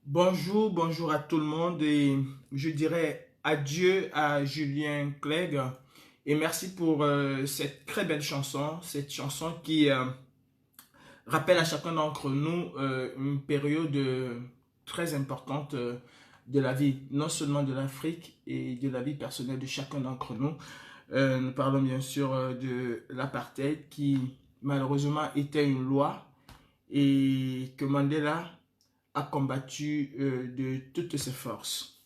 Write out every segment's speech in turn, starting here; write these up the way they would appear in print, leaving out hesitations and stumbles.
Bonjour, bonjour à tout le monde et je dirais adieu à Julien Clegg et merci pour cette très belle chanson, cette chanson qui rappelle à chacun d'entre nous une période très importante de la vie, non seulement de l'Afrique et de la vie personnelle de chacun d'entre nous. Nous parlons bien sûr de l'apartheid qui malheureusement était une loi et que Mandela a combattu de toutes ses forces.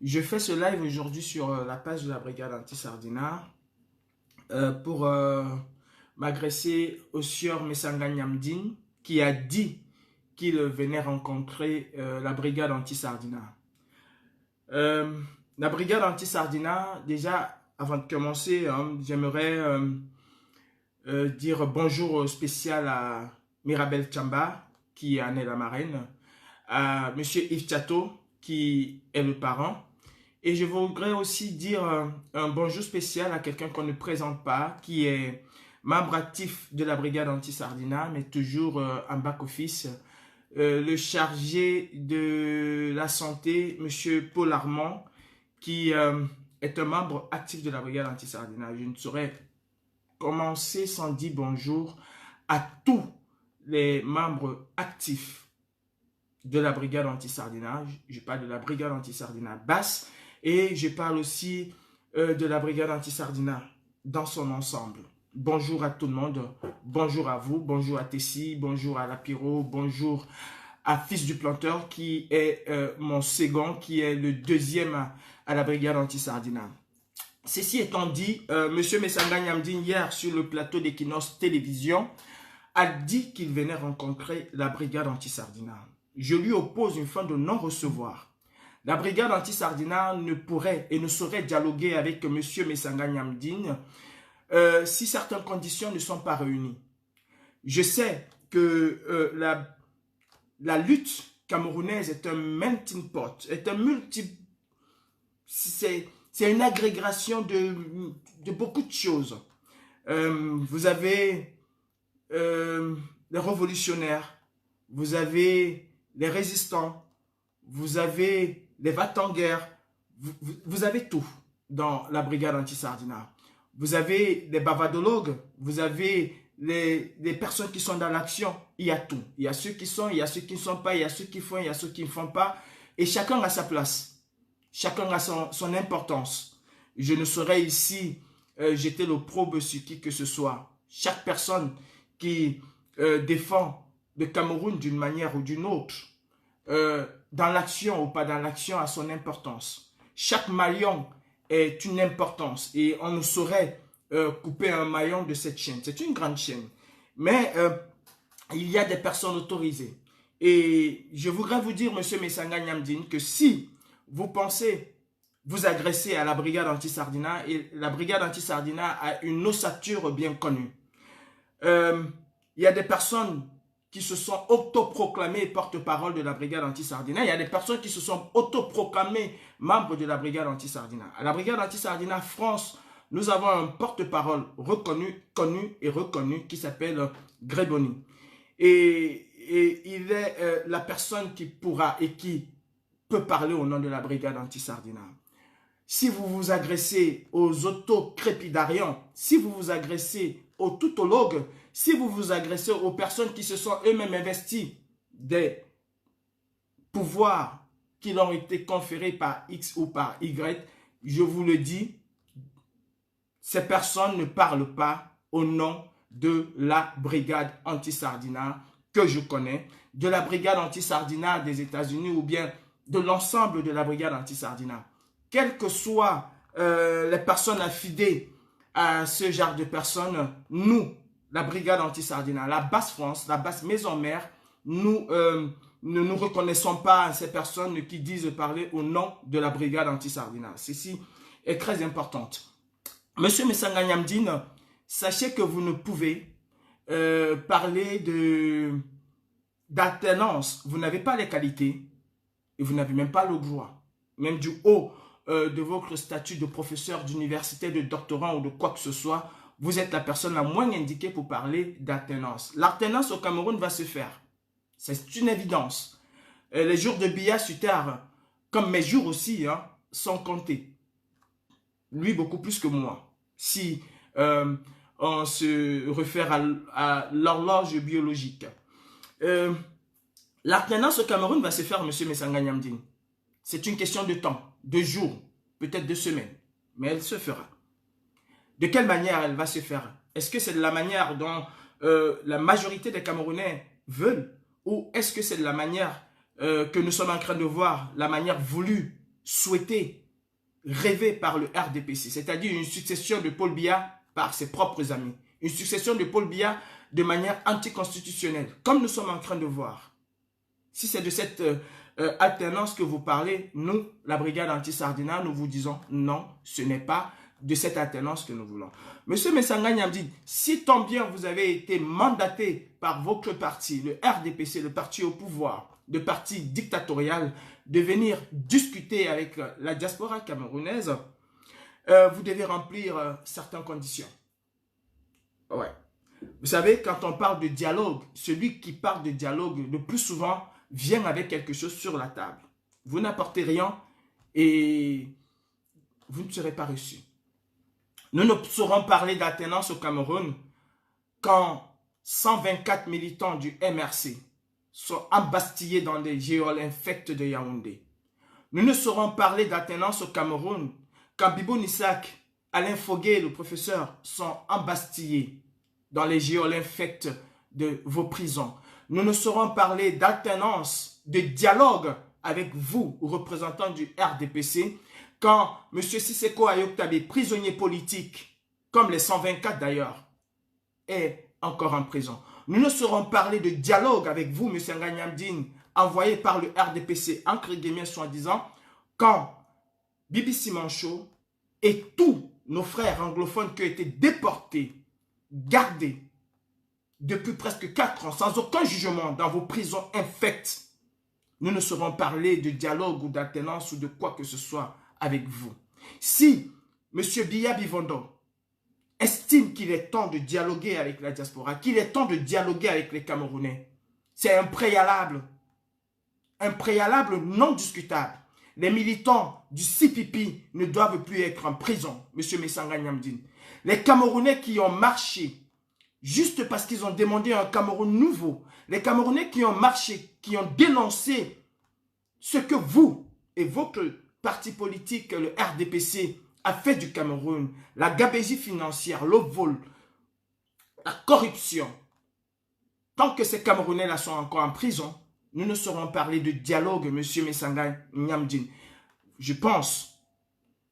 Je fais ce live aujourd'hui sur la page de la brigade anti-Sardina pour m'agresser au sieur Messanga Nyamdine qui a dit qu'il venait rencontrer la brigade anti-Sardina. Euh, la brigade anti-Sardina, déjà avant de commencer, j'aimerais dire bonjour spécial à Mirabel Chamba qui en est la marraine, à Monsieur Yves Chateau, qui est le parent. Et je voudrais aussi dire un bonjour spécial à quelqu'un qu'on ne présente pas, qui est membre actif de la brigade anti-Sardina, mais toujours en back-office. Le chargé de la santé, Monsieur Paul Armand, qui est un membre actif de la brigade anti-Sardina. Je ne saurais commencer sans dire bonjour à tous les membres actifs de la brigade anti-Sardina. Je parle de la brigade anti-Sardina basse et je parle aussi de la brigade anti-Sardina dans son ensemble. Bonjour à tout le monde, bonjour à vous, bonjour à Tessie, bonjour à Lapiro, bonjour à Fils du Planteur qui est mon second, qui est le deuxième à la brigade anti-Sardina. Ceci étant dit, Monsieur Messanga Nyamdine hier sur le plateau d'Equinox Télévision a dit qu'il venait rencontrer la brigade anti-Sardina. Je lui oppose une fin de non-recevoir. La brigade anti-Sardina ne pourrait et ne saurait dialoguer avec M. Messanga Nyamdine si certaines conditions ne sont pas réunies. Je sais que la lutte camerounaise est un melting pot, est un multi... C'est une agrégation de beaucoup de choses. Vous avez les révolutionnaires, vous avez les résistants, vous avez les va-t-en-guerre, vous avez tout dans la brigade anti-Sardina. Vous avez les bavardologues, vous avez les personnes qui sont dans l'action, il y a tout. Il y a ceux qui sont, il y a ceux qui ne sont pas, il y a ceux qui font, il y a ceux qui ne font pas. Et chacun a sa place, chacun a son importance. Je ne saurais ici jeter l'opprobre sur qui que ce soit. Chaque personne qui défend le Cameroun d'une manière ou d'une autre, dans l'action ou pas dans l'action, a son importance. Chaque maillon est une importance et on ne saurait couper un maillon de cette chaîne. C'est une grande chaîne. Mais il y a des personnes autorisées. Et je voudrais vous dire, Monsieur Messanga Nyamdine, que si vous pensez vous agresser à la brigade anti-Sardina, et la brigade anti-Sardina a une ossature bien connue. Il y a des personnes qui se sont autoproclamées porte-parole de la brigade anti-Sardina. Il y a des personnes qui se sont autoproclamées membres de la brigade anti-Sardina. À la brigade anti-Sardina France, nous avons un porte-parole reconnu, connu et reconnu qui s'appelle Gréboni. Et il est la personne qui pourra et qui peut parler au nom de la brigade anti-Sardina. Si vous vous agressez aux autocrépidariens, si vous vous agressez aux toutologues, si vous vous agressez aux personnes qui se sont eux-mêmes investies des pouvoirs qui leur ont été conférés par X ou par Y, je vous le dis, ces personnes ne parlent pas au nom de la brigade anti-Sardina que je connais, de la brigade anti-Sardina des États-Unis ou bien de l'ensemble de la brigade anti-Sardina. Quelles que soient les personnes affidées à ce genre de personnes, nous, la brigade anti-Sardina, la basse France, la basse maison mère, nous ne nous reconnaissons pas à ces personnes qui disent parler au nom de la brigade anti-Sardina. Ceci est très important. Monsieur Messanga Nyamdine, sachez que vous ne pouvez parler d'alternance. Vous n'avez pas les qualités et vous n'avez même pas le droit, même du haut de votre statut de professeur d'université, de doctorant ou de quoi que ce soit, vous êtes la personne la moins indiquée pour parler d'alternance. L'alternance au Cameroun va se faire. C'est une évidence. les jours de Biya sur terre, comme mes jours aussi, hein, sont comptés. Lui, beaucoup plus que moi. Si on se réfère à l'horloge biologique. L'alternance au Cameroun va se faire, M. Messanga Nyamdine. C'est une question de temps, de jours, peut-être de semaines. Mais elle se fera. De quelle manière elle va se faire? Est-ce que c'est de la manière dont la majorité des Camerounais veulent? Ou est-ce que c'est de la manière que nous sommes en train de voir, la manière voulue, souhaitée, rêvée par le RDPC? C'est-à-dire une succession de Paul Biya par ses propres amis. Une succession de Paul Biya de manière anticonstitutionnelle, comme nous sommes en train de voir. Si c'est de cette alternance que vous parlez, nous, la brigade anti-Sardina, nous vous disons non, ce n'est pas de cette alternance que nous voulons. Monsieur Messanga Nyamdine, si tant bien vous avez été mandaté par votre parti, le RDPC, le parti au pouvoir, le parti dictatorial, de venir discuter avec la diaspora camerounaise, vous devez remplir certaines conditions. Ouais. Vous savez, quand on parle de dialogue, celui qui parle de dialogue le plus souvent vient avec quelque chose sur la table. Vous n'apportez rien et vous ne serez pas reçu. Nous ne saurons parler d'alternance au Cameroun quand 124 militants du MRC sont embastillés dans les géoles infectes de Yaoundé. Nous ne saurons parler d'alternance au Cameroun quand Bibo Nissak, Alain Foguet et le professeur sont embastillés dans les géoles infectes de vos prisons. Nous ne saurons parler d'alternance, de dialogue avec vous, représentants du RDPC, quand M. Sisseko Ayoktabe, prisonnier politique, comme les 124 d'ailleurs, est encore en prison. Nous ne saurons parler de dialogue avec vous, M. Nyamdine, envoyé par le RDPC, entre guillemets soi-disant, quand Bibi Simancho et tous nos frères anglophones qui ont été déportés, gardés depuis presque 4 ans, sans aucun jugement, dans vos prisons infectes, nous ne saurons parler de dialogue ou d'alternance ou de quoi que ce soit avec vous. Si M. Biya Bivondo estime qu'il est temps de dialoguer avec la diaspora, qu'il est temps de dialoguer avec les Camerounais, c'est un préalable non discutable. Les militants du CPP ne doivent plus être en prison, M. Messanga Nyamdine. Les Camerounais qui ont marché juste parce qu'ils ont demandé un Cameroun nouveau, les Camerounais qui ont marché, qui ont dénoncé ce que vous et votre parti politique, le RDPC, a fait du Cameroun, la gabegie financière, le vol, la corruption. Tant que ces Camerounais-là sont encore en prison, nous ne saurons parler de dialogue, M. Messanga Nyamdine. Je pense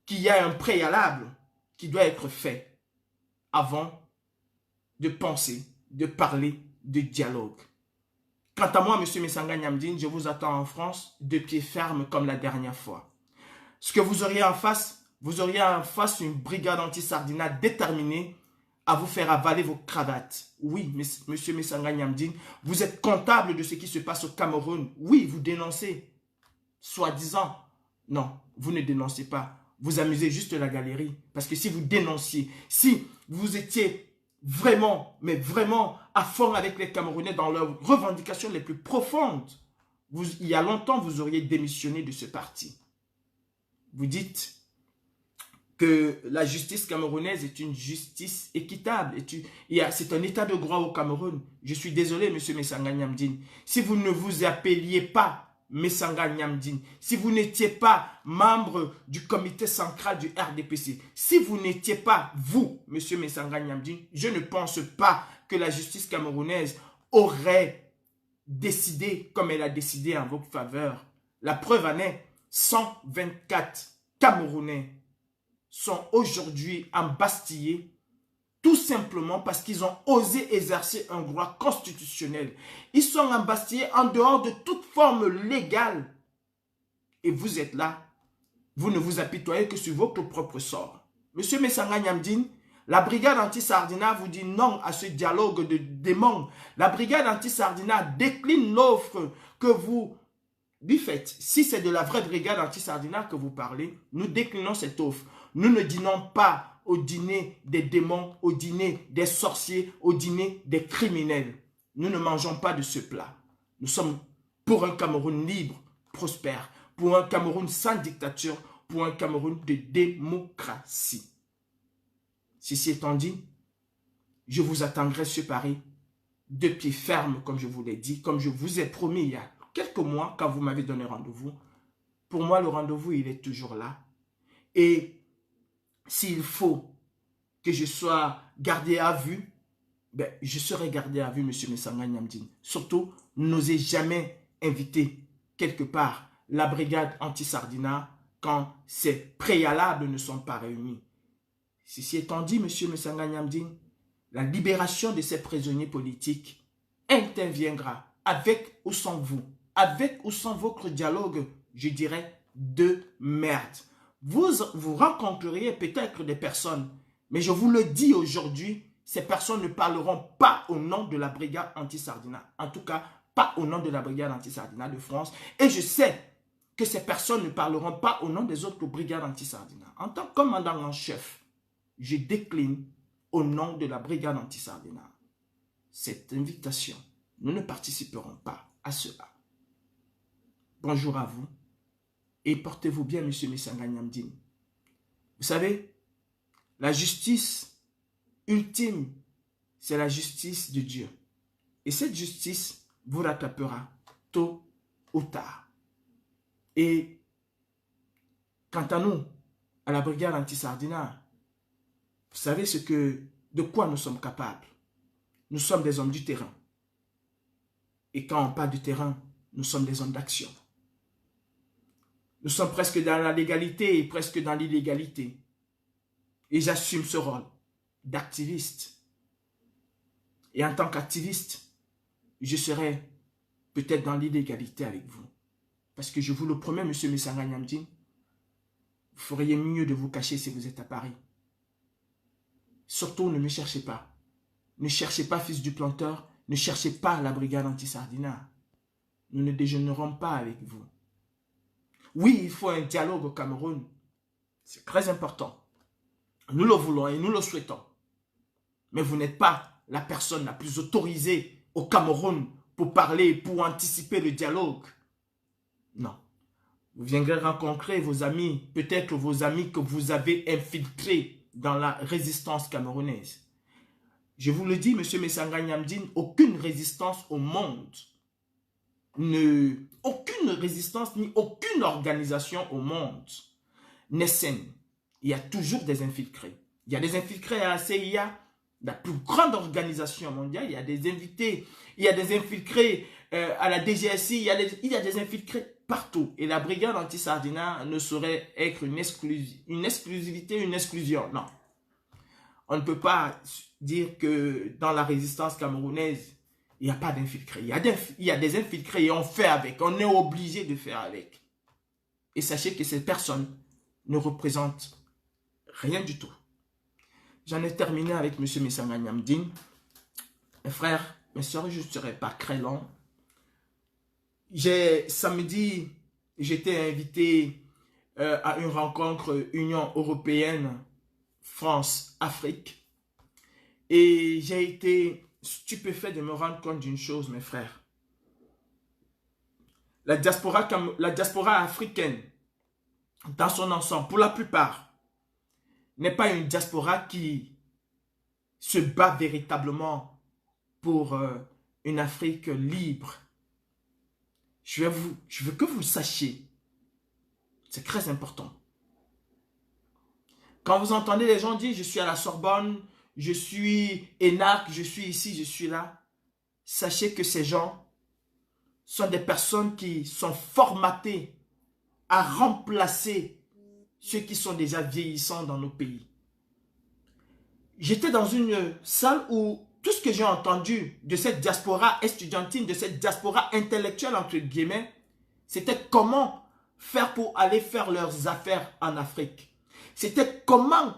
qu'il y a un préalable qui doit être fait avant de penser, de parler de dialogue. Quant à moi, M. Messanga Nyamdine, je vous attends en France de pied ferme comme la dernière fois. Ce que vous auriez en face une brigade anti-Sardina déterminée à vous faire avaler vos cravates. Oui, M. Messanga Nyamdine, vous êtes comptable de ce qui se passe au Cameroun. Oui, vous dénoncez, soi-disant. Non, vous ne dénoncez pas. Vous amusez juste la galerie. Parce que si vous dénonciez, si vous étiez vraiment, mais vraiment à fond avec les Camerounais dans leurs revendications les plus profondes, il y a longtemps, vous auriez démissionné de ce parti. Vous dites que la justice camerounaise est une justice équitable. C'est un état de droit au Cameroun. Je suis désolé, M. Messanga Nyamdine. Si vous ne vous appeliez pas Messanga Nyamdine, si vous n'étiez pas membre du comité central du RDPC, si vous n'étiez pas, vous, M. Messanga Nyamdine, je ne pense pas que la justice camerounaise aurait décidé comme elle a décidé en votre faveur. La preuve en est, 124 Camerounais sont aujourd'hui embastillés tout simplement parce qu'ils ont osé exercer un droit constitutionnel. Ils sont embastillés en dehors de toute forme légale. Et vous êtes là, vous ne vous apitoyez que sur votre propre sort. Monsieur Messanga Nyamdine, la brigade anti-Sardina vous dit non à ce dialogue de démons. La brigade anti-Sardina décline l'offre que vous lui faites. Si c'est de la vraie brigade anti-Sardina que vous parlez, nous déclinons cette offre. Nous ne dînons pas au dîner des démons, au dîner des sorciers, au dîner des criminels. Nous ne mangeons pas de ce plat. Nous sommes pour un Cameroun libre, prospère, pour un Cameroun sans dictature, pour un Cameroun de démocratie. Ceci étant dit, je vous attendrai sur Paris, de pied ferme, comme je vous l'ai dit, comme je vous ai promis il y a quelques mois, quand vous m'avez donné rendez-vous. Pour moi, le rendez-vous, il est toujours là. Et s'il faut que je sois gardé à vue, ben, je serai gardé à vue, M. Messanga Nyamdine. Surtout, n'osez jamais inviter quelque part la brigade anti-Sardina quand ces préalables ne sont pas réunis. Ceci étant dit, M. Messanga Nyamdine, la libération de ces prisonniers politiques interviendra avec ou sans vous, avec ou sans votre dialogue, je dirais, de merde. Vous rencontreriez peut-être des personnes, mais je vous le dis aujourd'hui, ces personnes ne parleront pas au nom de la brigade anti-Sardina. En tout cas, pas au nom de la brigade anti-Sardina de France. Et je sais que ces personnes ne parleront pas au nom des autres brigades anti-Sardina. En tant que commandant en chef, je décline au nom de la brigade anti-Sardina cette invitation. Nous ne participerons pas à cela. Bonjour à vous et portez-vous bien, M. Messanga Nyamdine. Vous savez, la justice ultime, c'est la justice de Dieu. Et cette justice vous rattrapera tôt ou tard. Et quant à nous, à la brigade anti-Sardina, vous savez de quoi nous sommes capables. Nous sommes des hommes du terrain. Et quand on parle du terrain, nous sommes des hommes d'action. Nous sommes presque dans la légalité et presque dans l'illégalité. Et j'assume ce rôle d'activiste. Et en tant qu'activiste, je serai peut-être dans l'illégalité avec vous. Parce que je vous le promets, M. Messanga Nyamdine, vous feriez mieux de vous cacher si vous êtes à Paris. Surtout, ne me cherchez pas. Ne cherchez pas, fils du planteur. Ne cherchez pas la brigade anti-Sardina. Nous ne déjeunerons pas avec vous. Oui, il faut un dialogue au Cameroun. C'est très important. Nous le voulons et nous le souhaitons. Mais vous n'êtes pas la personne la plus autorisée au Cameroun pour parler, pour anticiper le dialogue. Non. Vous viendrez rencontrer vos amis, peut-être vos amis que vous avez infiltrés dans la résistance camerounaise. Je vous le dis, M. Messanga Nyamdine, aucune résistance au monde, aucune résistance ni aucune organisation au monde n'est saine. Il y a toujours des infiltrés. Il y a des infiltrés à la CIA, la plus grande organisation mondiale. Il y a des invités, il y a des infiltrés à la DGSI, il y a des infiltrés partout. Et la brigade anti-Sardina ne saurait être une exclusivité, une exclusion. Non. On ne peut pas dire que dans la résistance camerounaise, il n'y a pas d'infiltrés. Il y a des infiltrés et on fait avec. On est obligé de faire avec. Et sachez que ces personnes ne représentent rien du tout. J'en ai terminé avec M. Messanga Nyamdine. Mes frères, mes soeurs, je ne serai pas très long. Samedi, j'étais invité à une rencontre Union européenne, France, Afrique. Et j'ai été stupéfait de me rendre compte d'une chose, mes frères. La diaspora africaine, dans son ensemble, pour la plupart, n'est pas une diaspora qui se bat véritablement pour une Afrique libre. Je veux que vous le sachiez. C'est très important. Quand vous entendez les gens dire « je suis à la Sorbonne », « je suis énarque »,« je suis ici », « je suis là », sachez que ces gens sont des personnes qui sont formatées à remplacer ceux qui sont déjà vieillissants dans nos pays. J'étais dans une salle où tout ce que j'ai entendu de cette diaspora estudiantine, de cette diaspora intellectuelle, entre guillemets, c'était comment faire pour aller faire leurs affaires en Afrique. C'était comment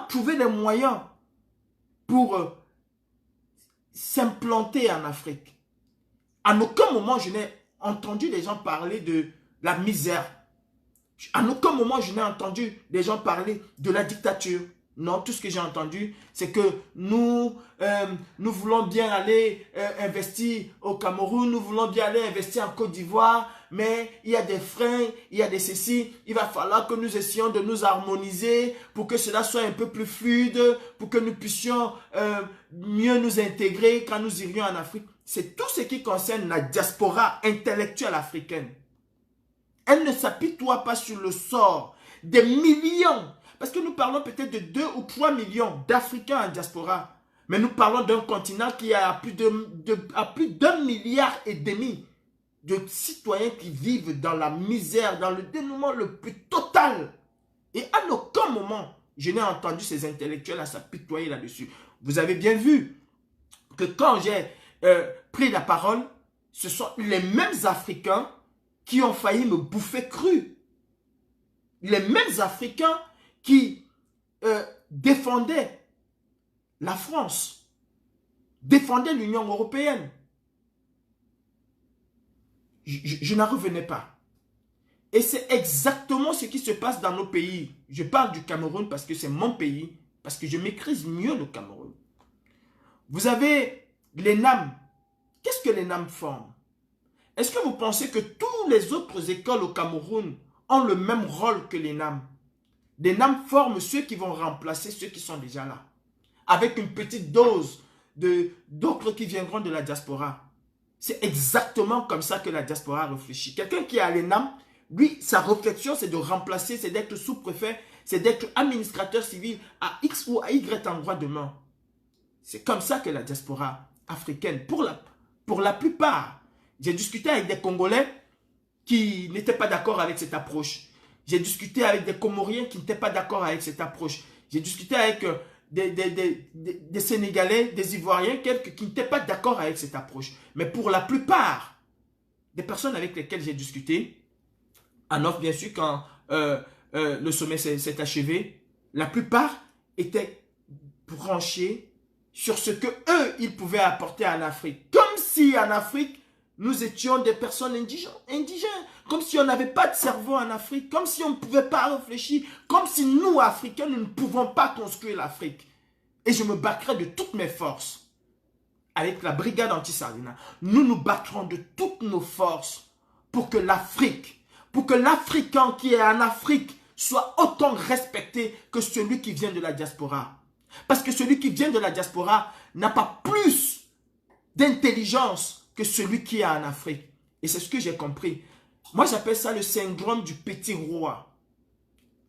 trouver les moyens pour s'implanter en Afrique. En aucun moment, je n'ai entendu les gens parler de la misère. En aucun moment, je n'ai entendu les gens parler de la dictature. Non, tout ce que j'ai entendu, c'est que nous voulons bien aller investir au Cameroun, nous voulons bien aller investir en Côte d'Ivoire, mais il y a des freins, il y a des ceci. Il va falloir que nous essayons de nous harmoniser pour que cela soit un peu plus fluide, pour que nous puissions mieux nous intégrer quand nous irions en Afrique. C'est tout ce qui concerne la diaspora intellectuelle africaine. Elle ne s'apitoie pas sur le sort des millions. Parce que nous parlons peut-être de 2 ou 3 millions d'Africains en diaspora. Mais nous parlons d'un continent qui a plus d'1,5 milliard de citoyens qui vivent dans la misère, dans le dénuement le plus total. Et à aucun moment, je n'ai entendu ces intellectuels à s'apitoyer là-dessus. Vous avez bien vu que quand j'ai pris la parole, ce sont les mêmes Africains qui ont failli me bouffer cru. Les mêmes Africains qui défendaient la France, défendaient l'Union européenne. Je n'en revenais pas. Et c'est exactement ce qui se passe dans nos pays. Je parle du Cameroun parce que c'est mon pays, parce que je maîtrise mieux le Cameroun. Vous avez les NAM. Qu'est-ce que les NAM forment? Est-ce que vous pensez que toutes les autres écoles au Cameroun ont le même rôle que les NAM? Les NAM forment ceux qui vont remplacer ceux qui sont déjà là. Avec une petite dose d'autres qui viendront de la diaspora. C'est exactement comme ça que la diaspora réfléchit. Quelqu'un qui est à l'ENAM, lui, sa réflexion, c'est de remplacer, c'est d'être sous-préfet, c'est d'être administrateur civil à X ou à Y endroit demain. C'est comme ça que la diaspora africaine, pour la plupart, j'ai discuté avec des Congolais qui n'étaient pas d'accord avec cette approche. J'ai discuté avec des Comoriens qui n'étaient pas d'accord avec cette approche. J'ai discuté avec des Sénégalais, des Ivoiriens, quelques qui n'étaient pas d'accord avec cette approche. Mais pour la plupart des personnes avec lesquelles j'ai discuté, en off bien sûr quand le sommet s'est achevé, la plupart étaient branchés sur ce que eux ils pouvaient apporter en Afrique. Comme si en Afrique, nous étions des personnes indigènes, comme si on n'avait pas de cerveau en Afrique, comme si on ne pouvait pas réfléchir, comme si nous, Africains, nous ne pouvons pas construire l'Afrique. Et je me battrai de toutes mes forces avec la brigade anti-Sardina. Nous nous battrons de toutes nos forces pour que l'Afrique, pour que l'Africain qui est en Afrique soit autant respecté que celui qui vient de la diaspora. Parce que celui qui vient de la diaspora n'a pas plus d'intelligence que celui qui est en Afrique. Et c'est ce que j'ai compris. Moi, j'appelle ça le syndrome du petit roi.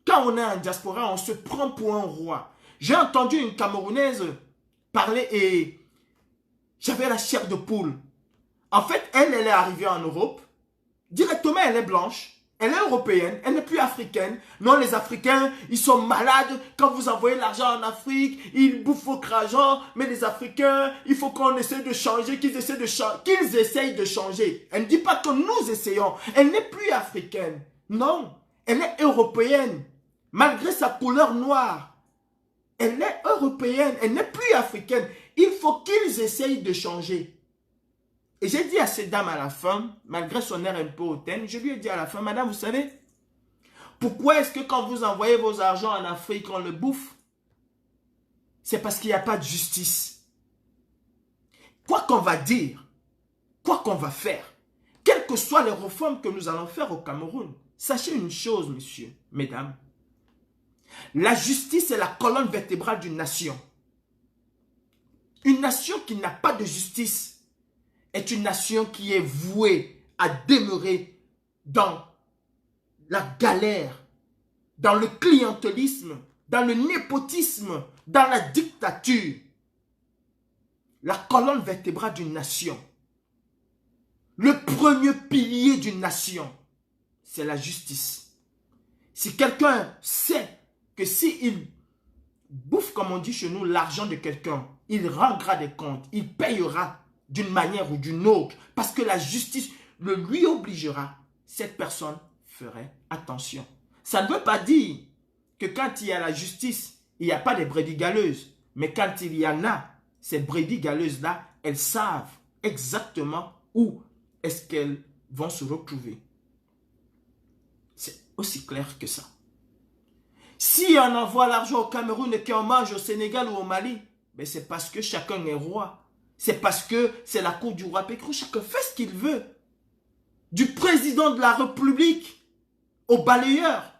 Quand on est en diaspora, on se prend pour un roi. J'ai entendu une Camerounaise parler et j'avais la chair de poule. En fait, elle est arrivée en Europe. Directement, elle est blanche. Elle est européenne, elle n'est plus africaine. Non, les Africains, ils sont malades. Quand vous envoyez l'argent en Afrique, ils bouffent votre argent. Mais les Africains, il faut qu'on essaie de changer, qu'ils essayent de changer. Elle ne dit pas que nous essayons. Elle n'est plus africaine. Non, elle est européenne. Malgré sa couleur noire. Elle est européenne, elle n'est plus africaine. Il faut qu'ils essayent de changer. Et j'ai dit à cette dame à la fin, malgré son air un peu hautaine, je lui ai dit à la fin, madame, vous savez, pourquoi est-ce que quand vous envoyez vos argents en Afrique, on le bouffe? C'est parce qu'il n'y a pas de justice. Quoi qu'on va dire, quoi qu'on va faire, quelles que soient les réformes que nous allons faire au Cameroun, sachez une chose, messieurs, mesdames, la justice est la colonne vertébrale d'une nation. Une nation qui n'a pas de justice est une nation qui est vouée à demeurer dans la galère, dans le clientélisme, dans le népotisme, dans la dictature. La colonne vertébrale d'une nation, le premier pilier d'une nation, c'est la justice. Si quelqu'un sait que s'il bouffe, comme on dit chez nous, l'argent de quelqu'un, il rendra des comptes, il payera d'une manière ou d'une autre, parce que la justice le lui obligera, cette personne ferait attention. Ça ne veut pas dire que quand il y a la justice, il n'y a pas de brebis galeuses. Mais quand il y en a, ces brebis galeuses-là, elles savent exactement où est-ce qu'elles vont se retrouver. C'est aussi clair que ça. Si on envoie l'argent au Cameroun et qu'on mange au Sénégal ou au Mali, ben c'est parce que chacun est roi. C'est parce que c'est la cour du roi Pécrou. Chacun fait ce qu'il veut. Du président de la République au balayeur.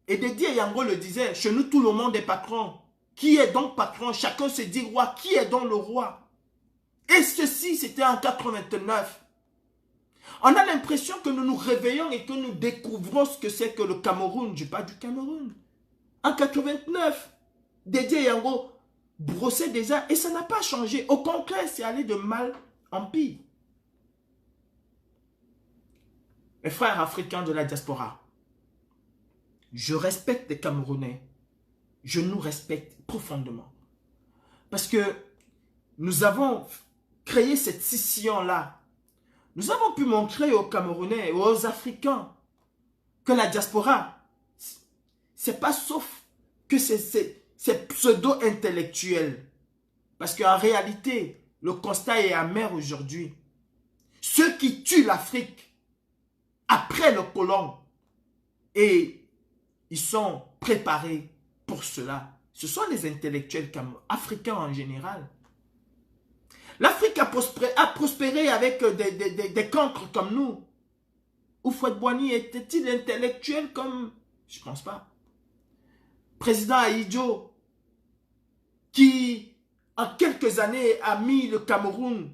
Et Dédé Yango le disait, chez nous tout le monde est patron. Qui est donc patron? Chacun se dit roi. Qui est donc le roi? Et ceci, c'était en 89. On a l'impression que nous nous réveillons et que nous découvrons ce que c'est que le Cameroun. Je parle du Cameroun. En 89, Dédé Yango brossait déjà et ça n'a pas changé. Au contraire, c'est allé de mal en pire. Mes frères africains de la diaspora, je respecte les Camerounais. Je nous respecte profondément. Parce que nous avons créé cette scission-là. Nous avons pu montrer aux Camerounais et aux Africains que la diaspora, c'est pas sauf que c'est pseudo-intellectuel. Parce qu'en réalité, le constat est amer aujourd'hui. Ceux qui tuent l'Afrique après le colon, et ils sont préparés pour cela, ce sont les intellectuels africains en général. L'Afrique a prospéré avec des cancres comme nous. Houphouët-Boigny était-il intellectuel comme... Je ne pense pas. Président Ahidjo, qui en quelques années a mis le Cameroun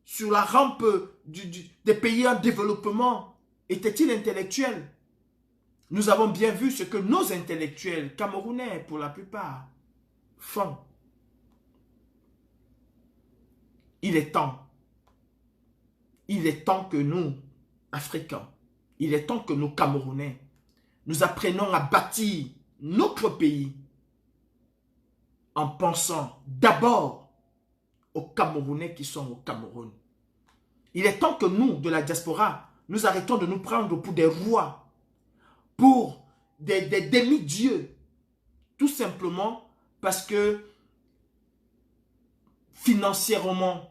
sur la rampe des pays en développement, était-il intellectuel? Nous avons bien vu ce que nos intellectuels camerounais, pour la plupart, font. Il est temps. Il est temps que nous, Africains, il est temps que nous, Camerounais, nous apprenions à bâtir notre pays en pensant d'abord aux Camerounais qui sont au Cameroun. Il est temps que nous, de la diaspora, nous arrêtons de nous prendre pour des rois, pour des demi-dieux, tout simplement parce que financièrement,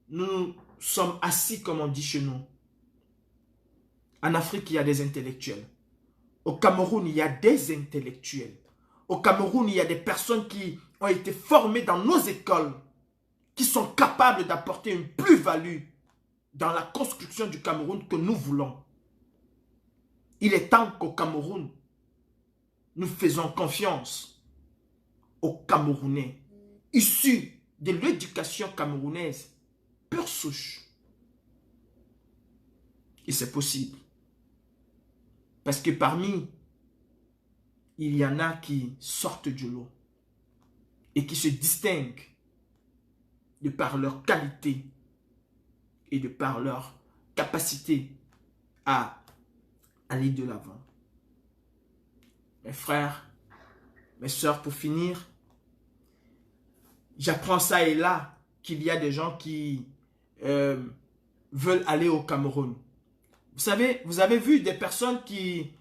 nous sommes assis, comme on dit chez nous. En Afrique, il y a des intellectuels. Au Cameroun, il y a des intellectuels. Au Cameroun, il y a des personnes qui ont été formées dans nos écoles, qui sont capables d'apporter une plus-value dans la construction du Cameroun que nous voulons. Il est temps qu'au Cameroun, nous faisons confiance aux Camerounais, issus de l'éducation camerounaise, pure souche. Et c'est possible. Parce que parmi, il y en a qui sortent du lot et qui se distinguent de par leur qualité et de par leur capacité à aller de l'avant. Mes frères, mes sœurs, pour finir, j'apprends ça et là qu'il y a des gens qui veulent aller au Cameroun. Vous savez, vous avez vu des personnes qui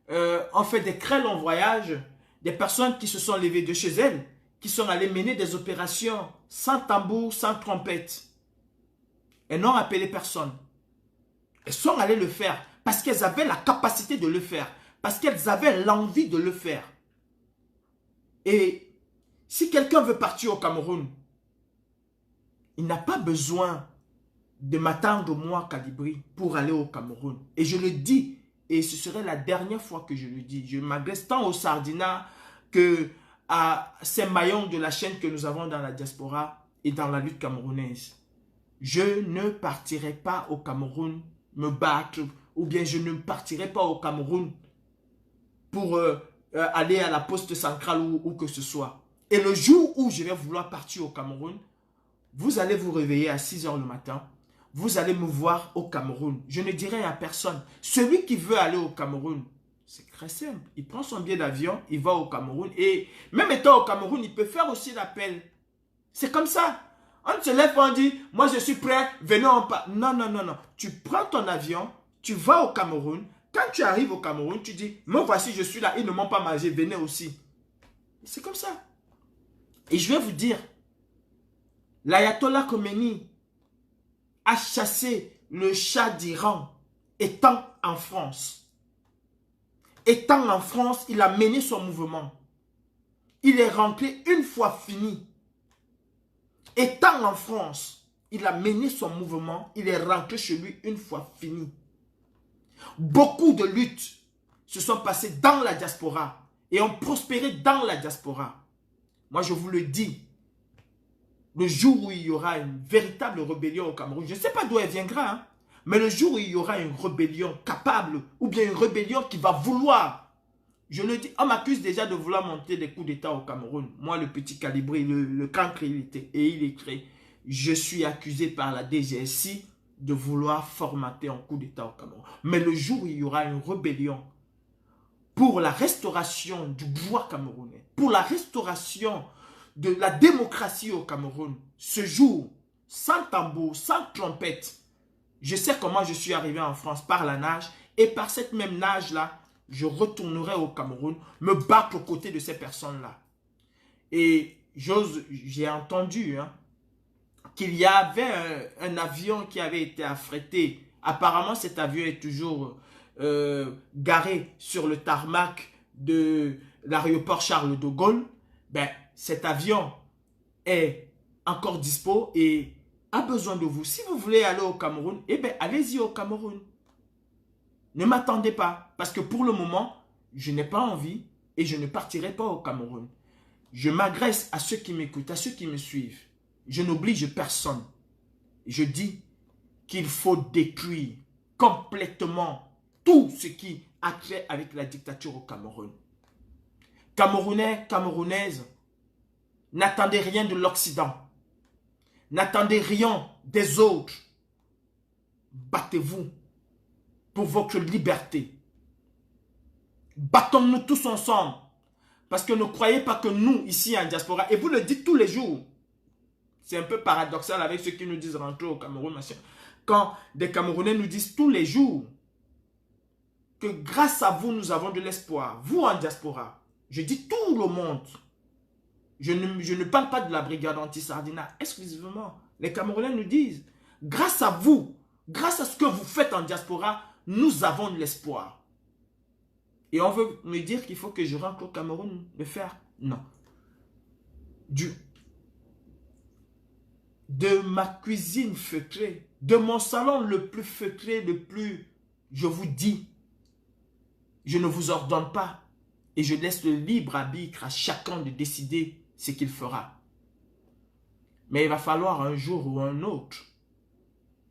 ont fait des très longs voyages, des personnes qui se sont levées de chez elles, qui sont allées mener des opérations sans tambour, sans trompette. Elles n'ont appelé personne. Elles sont allées le faire parce qu'elles avaient la capacité de le faire, parce qu'elles avaient l'envie de le faire. Et si quelqu'un veut partir au Cameroun, il n'a pas besoin de m'attendre moi, Calibri, pour aller au Cameroun. Et je le dis, et ce serait la dernière fois que je le dis. Je m'agresse tant au Sardina que à ces maillons de la chaîne que nous avons dans la diaspora et dans la lutte camerounaise. Je ne partirai pas au Cameroun me battre, ou bien je ne partirai pas au Cameroun pour aller à la poste centrale ou où que ce soit. Et le jour où je vais vouloir partir au Cameroun, vous allez vous réveiller à 6 h le matin, vous allez me voir au Cameroun. Je ne dirai à personne. Celui qui veut aller au Cameroun, c'est très simple. Il prend son billet d'avion, il va au Cameroun. Et même étant au Cameroun, il peut faire aussi l'appel. C'est comme ça. On se lève et on dit, moi je suis prêt, venez en pas. Non, non, non, non. Tu prends ton avion, tu vas au Cameroun. Quand tu arrives au Cameroun, tu dis, moi voici, je suis là, ils ne m'ont pas mangé, venez aussi. C'est comme ça. Et je vais vous dire, l'ayatollah Khomeini a chassé le Shah d'Iran étant en France. étant en France, il a mené son mouvement. Il est rentré une fois fini. Étant en France, il a mené son mouvement. Il est rentré chez lui une fois fini. Beaucoup de luttes se sont passées dans la diaspora et ont prospéré dans la diaspora. Moi, je vous le dis, le jour où il y aura une véritable rébellion au Cameroun, je ne sais pas d'où elle viendra, hein, mais le jour où il y aura une rébellion capable, ou bien une rébellion qui va vouloir, je le dis, on m'accuse déjà de vouloir monter des coups d'État au Cameroun. Moi, le petit calibré, le cancre, il était, et il est créé. Je suis accusé par la DGSI de vouloir formater un coup d'État au Cameroun. Mais le jour où il y aura une rébellion pour la restauration du pouvoir camerounais, pour la restauration de la démocratie au Cameroun, ce jour, sans tambour, sans trompette, je sais comment je suis arrivé en France par la nage, et par cette même nage-là, je retournerai au Cameroun, me battre aux côtés de ces personnes-là. Et j'ai entendu qu'il y avait un avion qui avait été affrété. Apparemment, cet avion est toujours garé sur le tarmac de l'aéroport Charles de Gaulle. Ben, cet avion est encore dispo et a besoin de vous. Si vous voulez aller au Cameroun, eh bien, allez-y au Cameroun. Ne m'attendez pas, parce que pour le moment, je n'ai pas envie et je ne partirai pas au Cameroun. Je m'adresse à ceux qui m'écoutent, à ceux qui me suivent. Je n'oblige personne. Je dis qu'il faut détruire complètement tout ce qui a trait avec la dictature au Cameroun. Camerounais, Camerounaises, n'attendez rien de l'Occident. N'attendez rien des autres. Battez-vous pour votre liberté. Battons-nous tous ensemble. Parce que ne croyez pas que nous, ici en diaspora, et vous le dites tous les jours, c'est un peu paradoxal avec ceux qui nous disent rentrer au Cameroun, machin. Quand des Camerounais nous disent tous les jours que grâce à vous, nous avons de l'espoir. Vous en diaspora, je dis tout le monde. Je ne parle pas de la brigade anti-Sardina exclusivement. Les Camerounais nous disent, grâce à vous, grâce à ce que vous faites en diaspora, nous avons de l'espoir. Et on veut me dire qu'il faut que je rentre au Cameroun le faire. Non. De ma cuisine feutrée, de mon salon le plus feutré, je vous dis, je ne vous ordonne pas et je laisse le libre arbitre à chacun de décider ce qu'il fera. Mais il va falloir un jour ou un autre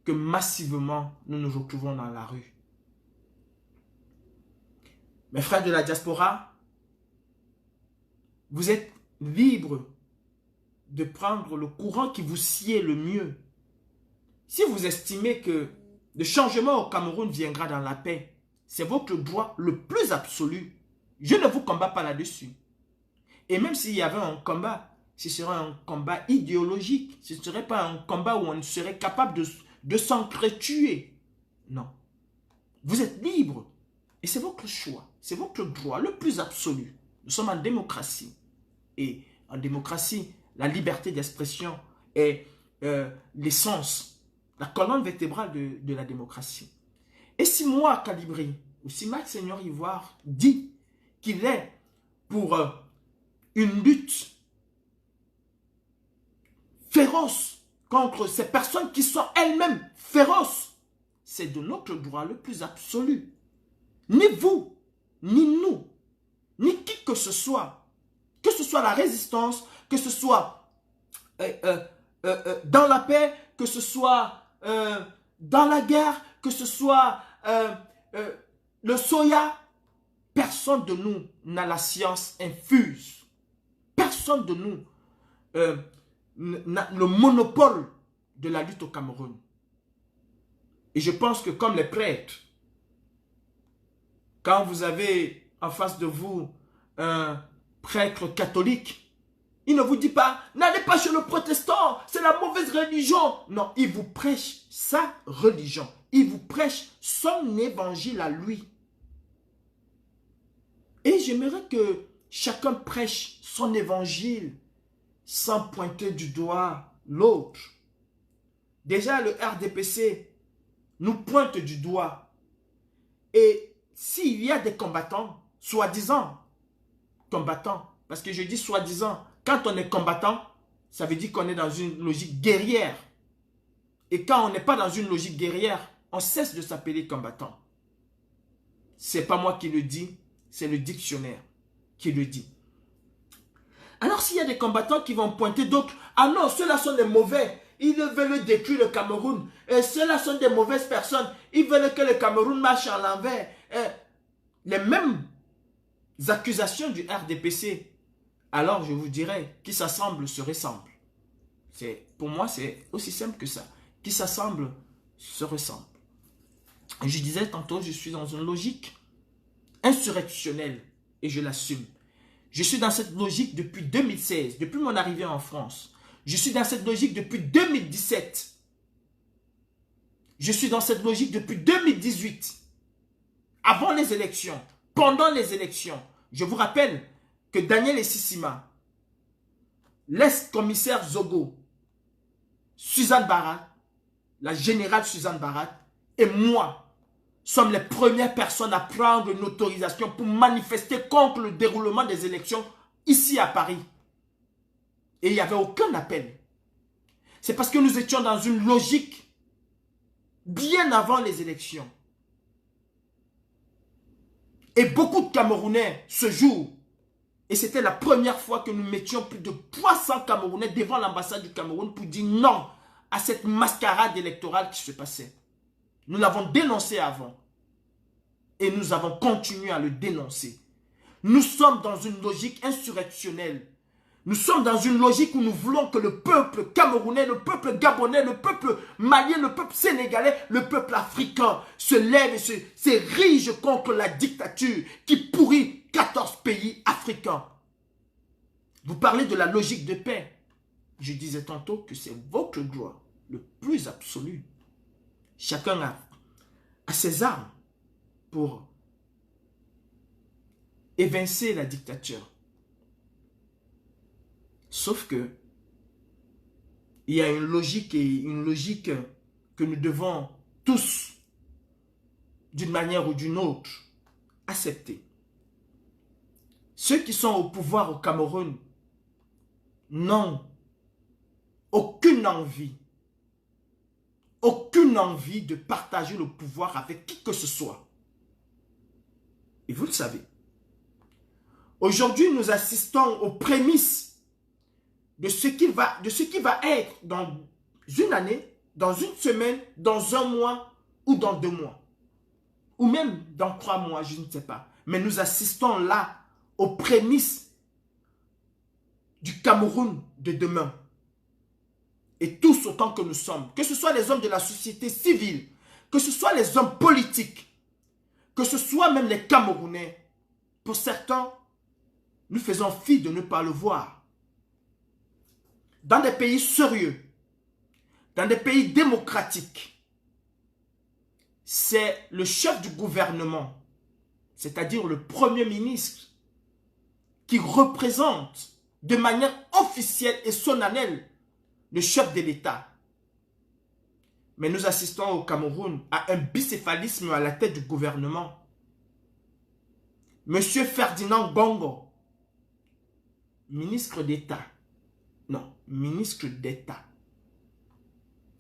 que massivement nous nous retrouvons dans la rue. Mes frères de la diaspora, vous êtes libres de prendre le courant qui vous sied le mieux. Si vous estimez que le changement au Cameroun viendra dans la paix, c'est votre droit le plus absolu. Je ne vous combats pas là-dessus. Et même s'il y avait un combat, ce serait un combat idéologique. Ce ne serait pas un combat où on serait capable de s'entretuer. Non. Vous êtes libre. Et c'est votre choix. C'est votre droit le plus absolu. Nous sommes en démocratie. Et en démocratie, la liberté d'expression est l'essence, la colonne vertébrale de la démocratie. Et si moi, Calibré, ou si Max Seigneur Ivoire dit qu'il est pour une lutte féroce contre ces personnes qui sont elles-mêmes féroces, c'est de notre droit le plus absolu. Ni vous, ni nous, ni qui que ce soit la résistance, que ce soit dans la paix, que ce soit dans la guerre, que ce soit le soya, personne de nous n'a la science infuse. Personne de nous n'a le monopole de la lutte au Cameroun. Et je pense que comme les prêtres, quand vous avez en face de vous un prêtre catholique, il ne vous dit pas, n'allez pas chez le protestant, c'est la mauvaise religion. Non, il vous prêche sa religion. Il vous prêche son évangile à lui. Et j'aimerais que chacun prêche son évangile sans pointer du doigt l'autre. Déjà, le RDPC nous pointe du doigt. Et s'il y a des combattants, soi-disant combattants. Parce que je dis soi-disant, quand on est combattant, ça veut dire qu'on est dans une logique guerrière. Et quand on n'est pas dans une logique guerrière, on cesse de s'appeler combattant. Ce n'est pas moi qui le dis, c'est le dictionnaire qui le dit. Alors s'il y a des combattants qui vont pointer d'autres, ah non, ceux-là sont des mauvais, ils veulent détruire le Cameroun, et ceux-là sont des mauvaises personnes, ils veulent que le Cameroun marche à l'envers. Les mêmes accusations du RDPC, alors je vous dirais, qui s'assemblent se ressemblent. Pour moi, c'est aussi simple que ça. Qui s'assemblent se ressemblent. Je disais tantôt, je suis dans une logique insurrectionnelle, et je l'assume. Je suis dans cette logique depuis 2016, depuis mon arrivée en France. Je suis dans cette logique depuis 2017. Je suis dans cette logique depuis 2018. Avant les élections, pendant les élections. Je vous rappelle que Daniel Essissima, l'ex-commissaire Zogo, Suzanne Barat, la générale Suzanne Barat et moi sommes les premières personnes à prendre une autorisation pour manifester contre le déroulement des élections ici à Paris. Et il n'y avait aucun appel. C'est parce que nous étions dans une logique bien avant les élections. Et beaucoup de Camerounais ce jour, et c'était la première fois que nous mettions plus de 300 Camerounais devant l'ambassade du Cameroun pour dire non à cette mascarade électorale qui se passait. Nous l'avons dénoncé avant. Et nous avons continué à le dénoncer. Nous sommes dans une logique insurrectionnelle. Nous sommes dans une logique où nous voulons que le peuple camerounais, le peuple gabonais, le peuple malien, le peuple sénégalais, le peuple africain se lève et s'érige contre la dictature qui pourrit 14 pays africains. Vous parlez de la logique de paix. Je disais tantôt que c'est votre droit le plus absolu. Chacun a ses armes pour évincer la dictature. Sauf que il y a une logique que nous devons tous, d'une manière ou d'une autre, accepter. Ceux qui sont au pouvoir au Cameroun n'ont aucune envie de partager le pouvoir avec qui que ce soit. Et vous le savez. Aujourd'hui, nous assistons aux prémices de ce qui va être dans une année, dans une semaine, dans un mois ou dans 2 mois. Ou même dans 3 mois, je ne sais pas. Mais nous assistons là aux prémices du Cameroun de demain. Et tous autant que nous sommes, que ce soit les hommes de la société civile, que ce soit les hommes politiques, que ce soit même les Camerounais, pour certains, nous faisons fi de ne pas le voir. Dans des pays sérieux, dans des pays démocratiques, c'est le chef du gouvernement, c'est-à-dire le Premier ministre, qui représente de manière officielle et solennelle le chef de l'État. Mais nous assistons au Cameroun à un bicéphalisme à la tête du gouvernement. Monsieur Ferdinand Gongo, ministre d'État, non, ministre d'État,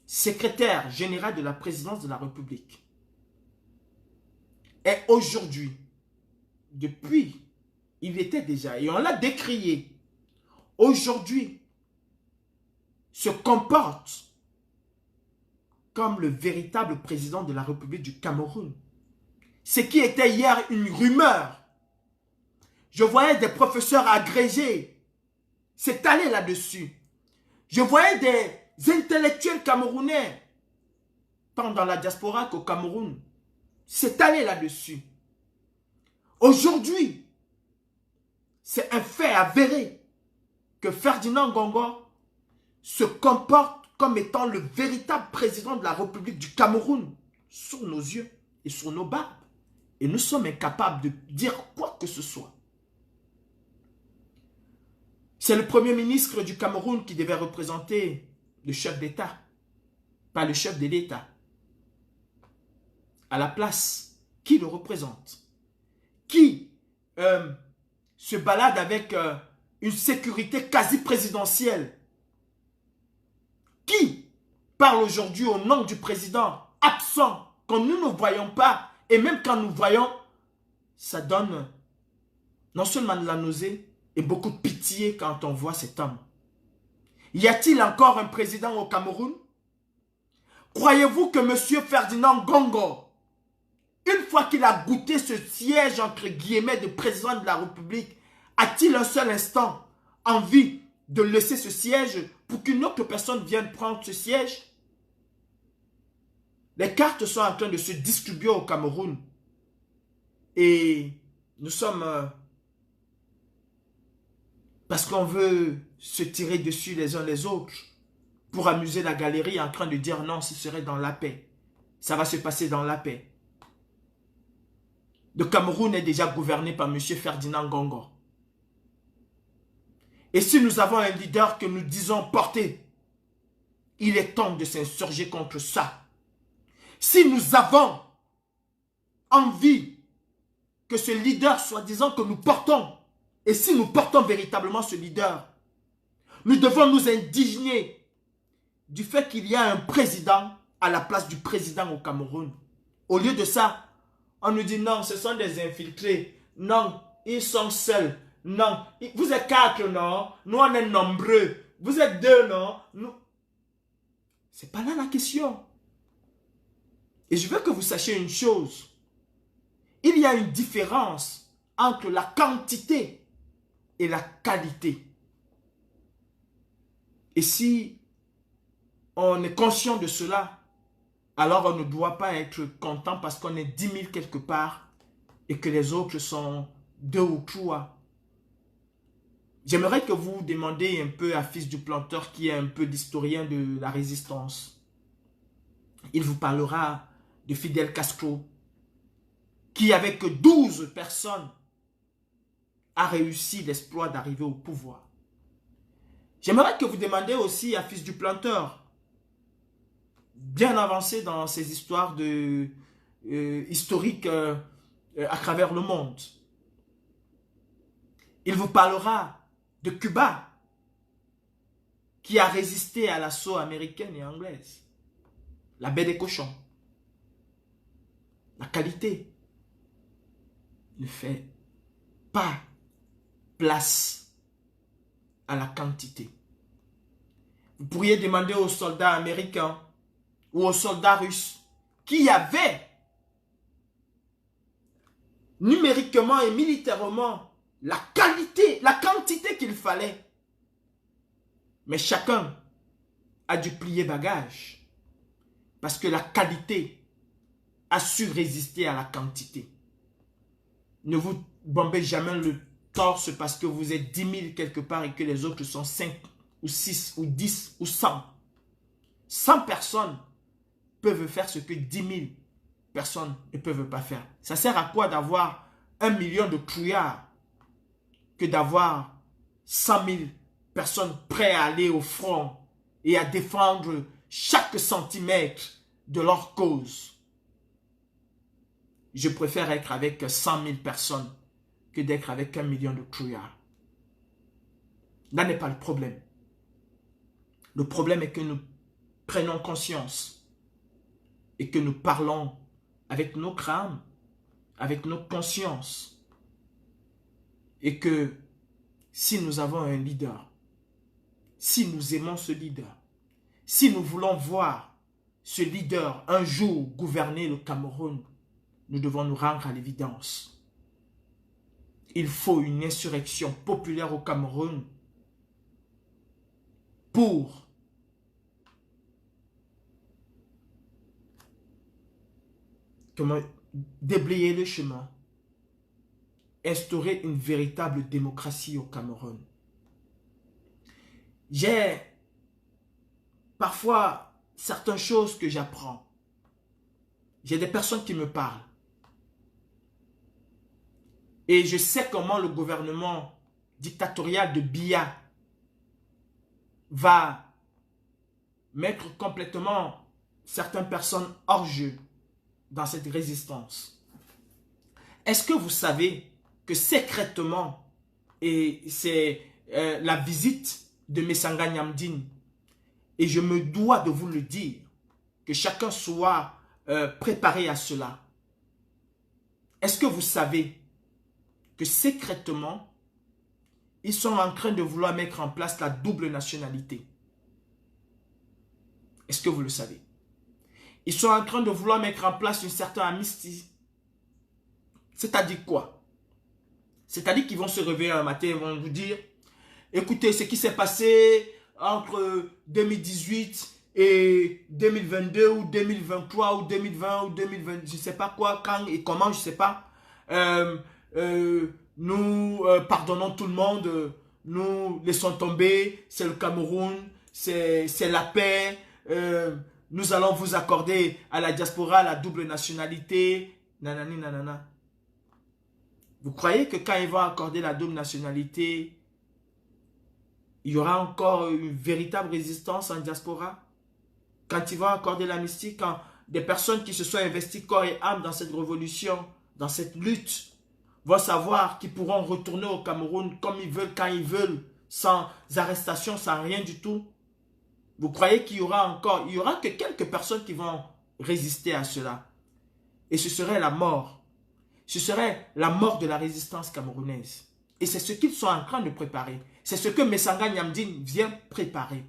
secrétaire général de la présidence de la République, est aujourd'hui, depuis, il était déjà, et on l'a décrié, aujourd'hui, se comporte comme le véritable président de la République du Cameroun. Ce qui était hier une rumeur. Je voyais des professeurs agrégés s'étaler là-dessus. Je voyais des intellectuels camerounais, tant dans la diaspora qu'au Cameroun, s'étaler là-dessus. Aujourd'hui, c'est un fait avéré que Ferdinand Gongo se comporte comme étant le véritable président de la République du Cameroun sur nos yeux et sur nos barbes. Et nous sommes incapables de dire quoi que ce soit. C'est le Premier ministre du Cameroun qui devait représenter le chef d'État, pas le chef de l'État. À la place, qui le représente? Qui se balade avec une sécurité quasi présidentielle. Qui parle aujourd'hui au nom du président absent, quand nous ne voyons pas, et même quand nous voyons, ça donne non seulement de la nausée, et beaucoup de pitié quand on voit cet homme. Y a-t-il encore un président au Cameroun? Croyez-vous que M. Ferdinand Gongo, une fois qu'il a goûté ce siège entre guillemets de président de la République, a-t-il un seul instant envie de laisser ce siège pour qu'une autre personne vienne prendre ce siège? Les cartes sont en train de se distribuer au Cameroun. Et nous sommes... parce qu'on veut se tirer dessus les uns les autres pour amuser la galerie en train de dire non, ce serait dans la paix. Ça va se passer dans la paix. Le Cameroun est déjà gouverné par M. Ferdinand Gongo. Et si nous avons un leader que nous disons porter, il est temps de s'insurger contre ça. Si nous avons envie que ce leader, soi-disant que nous portons, et si nous portons véritablement ce leader, nous devons nous indigner du fait qu'il y a un président à la place du président au Cameroun. Au lieu de ça, on nous dit non, ce sont des infiltrés. Non, ils sont seuls. Non, vous êtes 4, non? Nous, on est nombreux. Vous êtes 2, non? Nous... C'est pas là la question. Et je veux que vous sachiez une chose. Il y a une différence entre la quantité et la qualité. Et si on est conscient de cela, alors on ne doit pas être content parce qu'on est 10 000 quelque part et que les autres sont 2 ou 3. J'aimerais que vous demandiez un peu à Fils du Planteur, qui est un peu l'historien de la résistance. Il vous parlera de Fidel Castro, qui avec 12 personnes a réussi l'exploit d'arriver au pouvoir. J'aimerais que vous demandiez aussi à Fils du Planteur, bien avancé dans ces histoires historiques à travers le monde. Il vous parlera de Cuba, qui a résisté à l'assaut américaine et anglaise. La baie des cochons. La qualité ne fait pas place à la quantité. Vous pourriez demander aux soldats américains ou aux soldats russes qui avaient numériquement et militairement la qualité, la quantité qu'il fallait. Mais chacun a dû plier bagage parce que la qualité a su résister à la quantité. Ne vous bombez jamais le torse parce que vous êtes 10 000 quelque part et que les autres sont 5 ou 6 ou 10 ou 100. 100 personnes peuvent faire ce que 10 000 personnes ne peuvent pas faire. Ça sert à quoi d'avoir 1 million de trouillards que d'avoir 100 000 personnes prêtes à aller au front et à défendre chaque centimètre de leur cause? Je préfère être avec 100 000 personnes que d'être avec 1 million de trouillards. Là n'est pas le problème. Le problème est que nous prenons conscience et que nous parlons avec notre âme, avec notre conscience. Et que si nous avons un leader, si nous aimons ce leader, si nous voulons voir ce leader un jour gouverner le Cameroun, nous devons nous rendre à l'évidence. Il faut une insurrection populaire au Cameroun pour déblayer le chemin, instaurer une véritable démocratie au Cameroun. J'ai parfois certaines choses que j'apprends. J'ai des personnes qui me parlent. Et je sais comment le gouvernement dictatorial de Biya va mettre complètement certaines personnes hors jeu dans cette résistance. Est-ce que vous savez que secrètement, et c'est la visite de Messanga Nyamdine, et je me dois de vous le dire, que chacun soit préparé à cela. Est-ce que vous savez que secrètement, ils sont en train de vouloir mettre en place la double nationalité? Est-ce que vous le savez? Ils sont en train de vouloir mettre en place une certaine amnistie. C'est-à-dire quoi? C'est-à-dire qu'ils vont se réveiller un matin et vont vous dire, écoutez, ce qui s'est passé entre 2018 et 2022 ou 2023 ou 2020 ou 2020, je ne sais pas quoi, quand et comment, je ne sais pas. Nous pardonnons tout le monde, nous laissons tomber, c'est le Cameroun, c'est la paix, nous allons vous accorder à la diaspora la double nationalité, nanani nanana. Vous croyez que quand ils vont accorder la double nationalité, il y aura encore une véritable résistance en diaspora? Quand ils vont accorder l'amnistie, quand des personnes qui se sont investies corps et âme dans cette révolution, dans cette lutte, vont savoir qu'ils pourront retourner au Cameroun comme ils veulent, quand ils veulent, sans arrestation, sans rien du tout. Vous croyez qu'il y aura que quelques personnes qui vont résister à cela. Et ce serait la mort. Ce serait la mort de la résistance camerounaise. Et c'est ce qu'ils sont en train de préparer. C'est ce que Messanga Nyamdine vient préparer.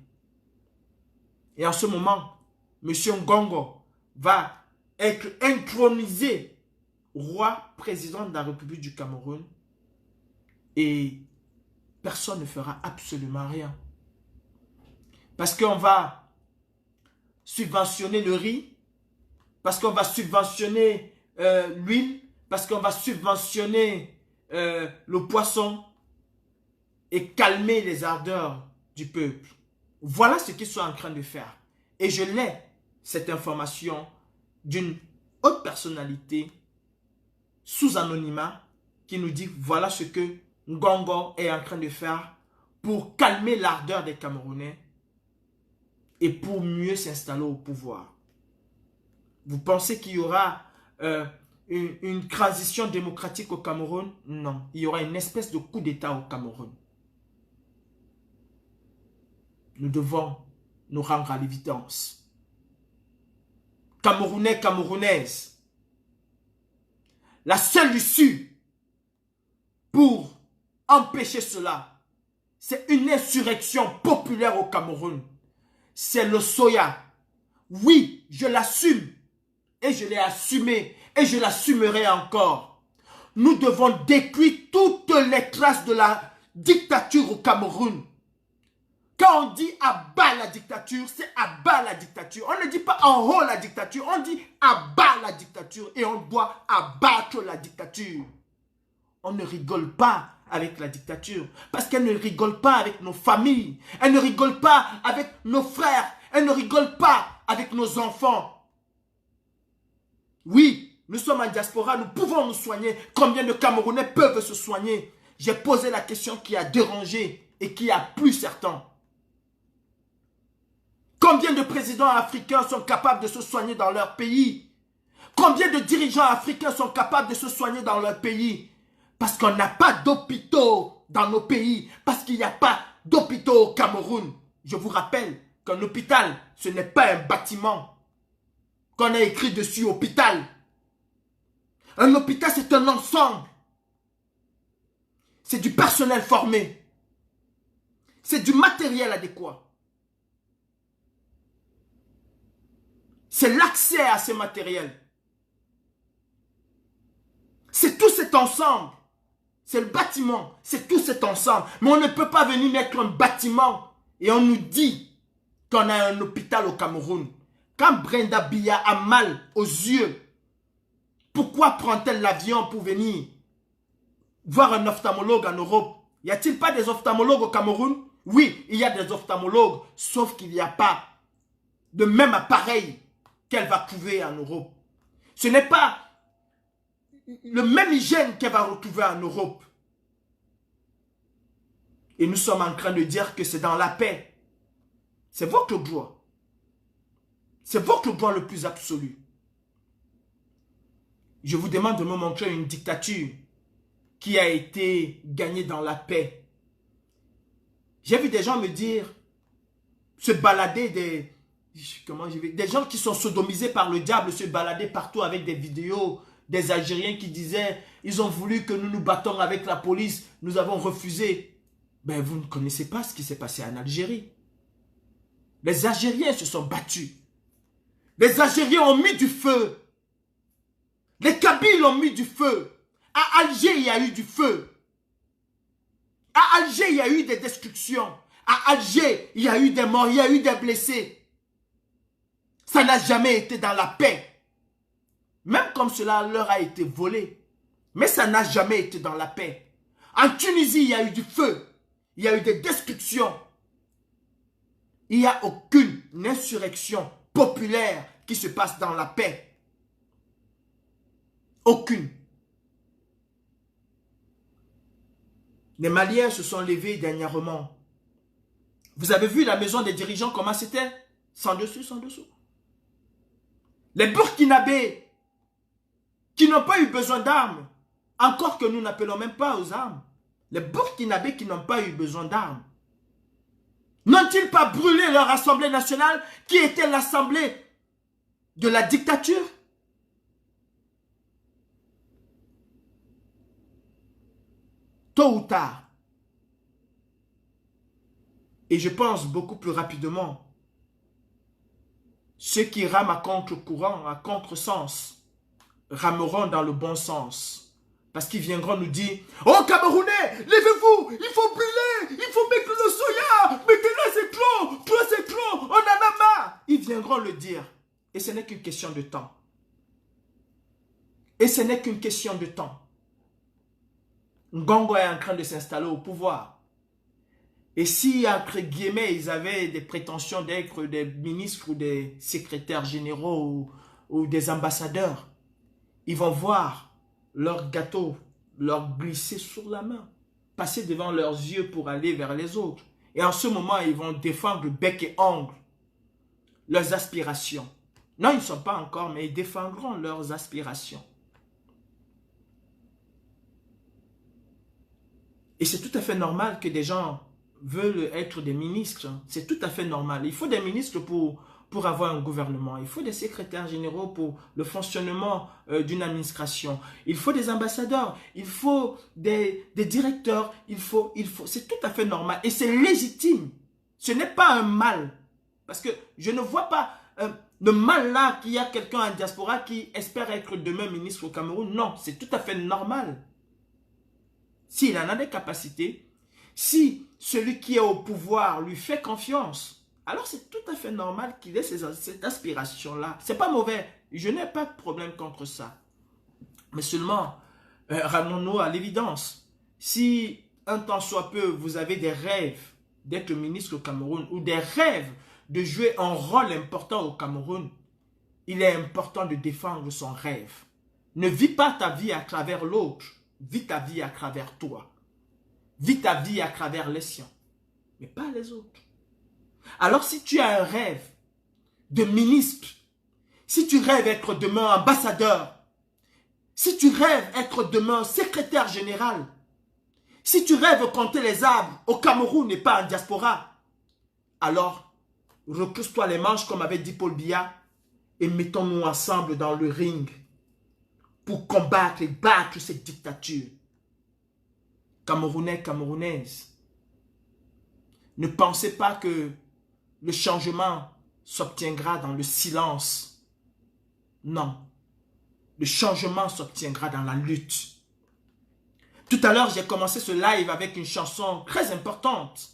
Et en ce moment, M. Ngongo va être intronisé roi président de la République du Cameroun. Et personne ne fera absolument rien. Parce qu'on va subventionner le riz, parce qu'on va subventionner l'huile, parce qu'on va subventionner le poisson et calmer les ardeurs du peuple. Voilà ce qu'ils sont en train de faire. Et je l'ai, cette information, d'une haute personnalité sous anonymat qui nous dit voilà ce que Ngongo est en train de faire pour calmer l'ardeur des Camerounais et pour mieux s'installer au pouvoir. Vous pensez qu'il y aura une transition démocratique au Cameroun? Non, il y aura une espèce de coup d'État au Cameroun. Nous devons nous rendre à l'évidence. Camerounais, Camerounaises, la seule issue pour empêcher cela, c'est une insurrection populaire au Cameroun. C'est le soya. Oui, je l'assume. Et je l'ai assumé. Et je l'assumerai encore. Nous devons détruire toutes les traces de la dictature au Cameroun. Quand on dit abat la dictature, c'est abat la dictature. On ne dit pas en haut la dictature, on dit abat la dictature. Et on doit abattre la dictature. On ne rigole pas avec la dictature. Parce qu'elle ne rigole pas avec nos familles. Elle ne rigole pas avec nos frères. Elle ne rigole pas avec nos enfants. Oui, nous sommes en diaspora, nous pouvons nous soigner. Combien de Camerounais peuvent se soigner? J'ai posé la question qui a dérangé et qui a plu certains. Combien de présidents africains sont capables de se soigner dans leur pays? Combien de dirigeants africains sont capables de se soigner dans leur pays? Parce qu'on n'a pas d'hôpitaux dans nos pays. Parce qu'il n'y a pas d'hôpitaux au Cameroun. Je vous rappelle qu'un hôpital, ce n'est pas un bâtiment qu'on a écrit dessus hôpital. Un hôpital, c'est un ensemble. C'est du personnel formé. C'est du matériel adéquat. C'est l'accès à ces matériels. C'est tout cet ensemble. C'est le bâtiment. C'est tout cet ensemble. Mais on ne peut pas venir mettre un bâtiment et on nous dit qu'on a un hôpital au Cameroun. Quand Brenda Biya a mal aux yeux, pourquoi prend-elle l'avion pour venir voir un ophtalmologue en Europe? Y a-t-il pas des ophtalmologues au Cameroun? Oui, il y a des ophtalmologues, sauf qu'il n'y a pas de même appareil qu'elle va trouver en Europe. Ce n'est pas le même hygiène qu'elle va retrouver en Europe. Et nous sommes en train de dire que c'est dans la paix. C'est votre droit. C'est votre droit le plus absolu. Je vous demande de me montrer une dictature qui a été gagné dans la paix. J'ai vu des gens me dire, se balader des gens qui sont sodomisés par le diable, se balader partout avec des vidéos, des Algériens qui disaient, ils ont voulu que nous nous battons avec la police, nous avons refusé. Ben, vous ne connaissez pas ce qui s'est passé en Algérie. Les Algériens se sont battus. Les Algériens ont mis du feu. Les Kabyles ont mis du feu. À Alger, il y a eu du feu. À Alger, il y a eu des destructions. À Alger, il y a eu des morts, il y a eu des blessés. Ça n'a jamais été dans la paix. Même comme cela leur a été volé. Mais ça n'a jamais été dans la paix. En Tunisie, il y a eu du feu. Il y a eu des destructions. Il n'y a aucune insurrection populaire qui se passe dans la paix. Aucune. Les Maliens se sont levés dernièrement. Vous avez vu la maison des dirigeants, comment c'était? Sans dessus, sans dessous. Les Burkinabés, qui n'ont pas eu besoin d'armes, encore que nous n'appelons même pas aux armes. Les Burkinabés qui n'ont pas eu besoin d'armes. N'ont-ils pas brûlé leur assemblée nationale, qui était l'assemblée de la dictature? Tôt ou tard, et je pense beaucoup plus rapidement, ceux qui rament à contre-courant, à contre-sens, rameront dans le bon sens. Parce qu'ils viendront nous dire, oh Camerounais, levez-vous, il faut brûler, il faut mettre le soya, maintenant c'est trop, toi c'est trop, on en a marre. Ils viendront le dire. Et ce n'est qu'une question de temps. Et ce n'est qu'une question de temps. Ngongo est en train de s'installer au pouvoir. Et si, entre guillemets, ils avaient des prétentions d'être des ministres ou des secrétaires généraux ou des ambassadeurs, ils vont voir leur gâteau leur glisser sur la main, passer devant leurs yeux pour aller vers les autres. Et en ce moment, ils vont défendre bec et ongle leurs aspirations. Non, ils ne sont pas encore, mais ils défendront leurs aspirations. Et c'est tout à fait normal que des gens veulent être des ministres. C'est tout à fait normal. Il faut des ministres pour avoir un gouvernement. Il faut des secrétaires généraux pour le fonctionnement d'une administration. Il faut des ambassadeurs. Il faut des directeurs. C'est tout à fait normal. Et c'est légitime. Ce n'est pas un mal. Parce que je ne vois pas le mal là qu'il y a quelqu'un en diaspora qui espère être demain ministre au Cameroun. Non, c'est tout à fait normal. S'il en a des capacités, si celui qui est au pouvoir lui fait confiance, alors c'est tout à fait normal qu'il ait cette aspiration-là. C'est pas mauvais. Je n'ai pas de problème contre ça. Mais seulement, ramenons-nous à l'évidence. Si un temps soit peu, vous avez des rêves d'être ministre au Cameroun ou des rêves de jouer un rôle important au Cameroun, il est important de défendre son rêve. Ne vis pas ta vie à travers l'autre. Vis ta vie à travers toi. Vis ta vie à travers les siens. Mais pas les autres. Alors si tu as un rêve de ministre, si tu rêves être demain ambassadeur, si tu rêves être demain secrétaire général, si tu rêves compter les arbres au Cameroun et pas en diaspora, alors recousse-toi les manches comme avait dit Paul Biya et mettons-nous ensemble dans le ring pour combattre et battre cette dictature. Camerounais, Camerounaises, ne pensez pas que le changement s'obtiendra dans le silence. Non. Le changement s'obtiendra dans la lutte. Tout à l'heure, j'ai commencé ce live avec une chanson très importante.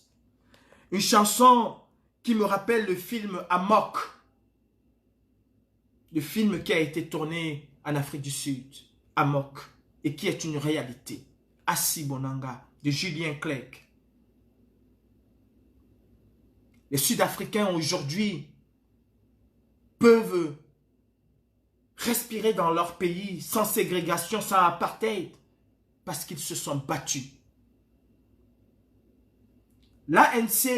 Une chanson qui me rappelle le film Amok. Le film qui a été tourné en Afrique du Sud, Amok, et qui est une réalité. Assi Bonanga, de Julien Clerc. Les Sud-Africains aujourd'hui peuvent respirer dans leur pays sans ségrégation, sans apartheid, parce qu'ils se sont battus. L'ANC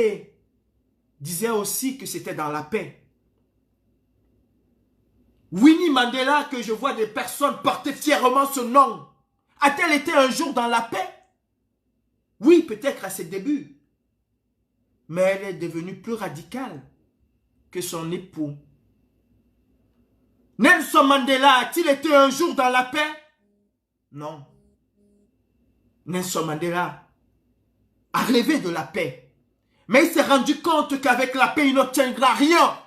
disait aussi que c'était dans la paix. Winnie Mandela, que je vois des personnes porter fièrement ce nom, A-t-elle été un jour dans la paix? Oui, peut-être à ses débuts. Mais elle est devenue plus radicale que son époux. Nelson Mandela a-t-il été un jour dans la paix? Non. Nelson Mandela a rêvé de la paix. Mais il s'est rendu compte qu'avec la paix, il n'obtiendra rien.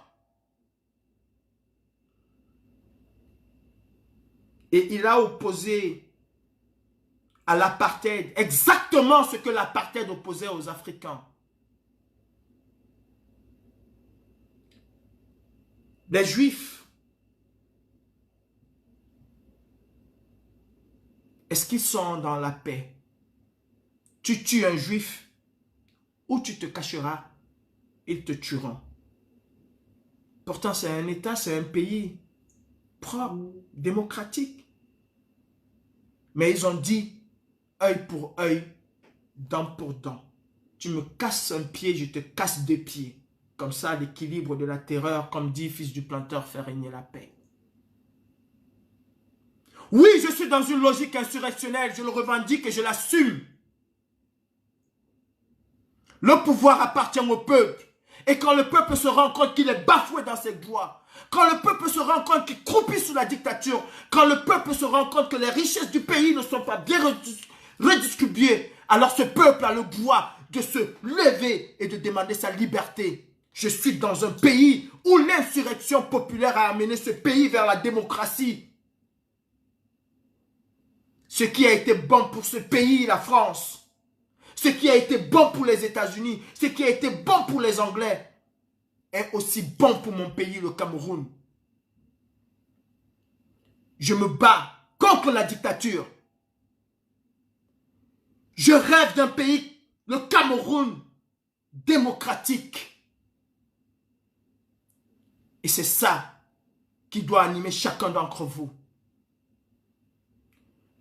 Et il a opposé à l'apartheid exactement ce que l'apartheid opposait aux Africains. Les Juifs, est-ce qu'ils sont dans la paix? Tu tues un Juif, ou tu te cacheras, ils te tueront. Pourtant, c'est un État, c'est un pays propre, démocratique. Mais ils ont dit, œil pour œil, dent pour dent. Tu me casses un pied, je te casse deux pieds. Comme ça, l'équilibre de la terreur, comme dit fils du planteur, fait régner la paix. Oui, je suis dans une logique insurrectionnelle, je le revendique et je l'assume. Le pouvoir appartient au peuple. Et quand le peuple se rend compte qu'il est bafoué dans ses droits, quand le peuple se rend compte qu'il croupit sous la dictature, quand le peuple se rend compte que les richesses du pays ne sont pas bien redistribuées, alors ce peuple a le droit de se lever et de demander sa liberté. Je suis dans un pays où l'insurrection populaire a amené ce pays vers la démocratie. Ce qui a été bon pour ce pays, la France, ce qui a été bon pour les États-Unis, ce qui a été bon pour les Anglais, est aussi bon pour mon pays, le Cameroun. Je me bats contre la dictature. Je rêve d'un pays, le Cameroun, démocratique. Et c'est ça qui doit animer chacun d'entre vous.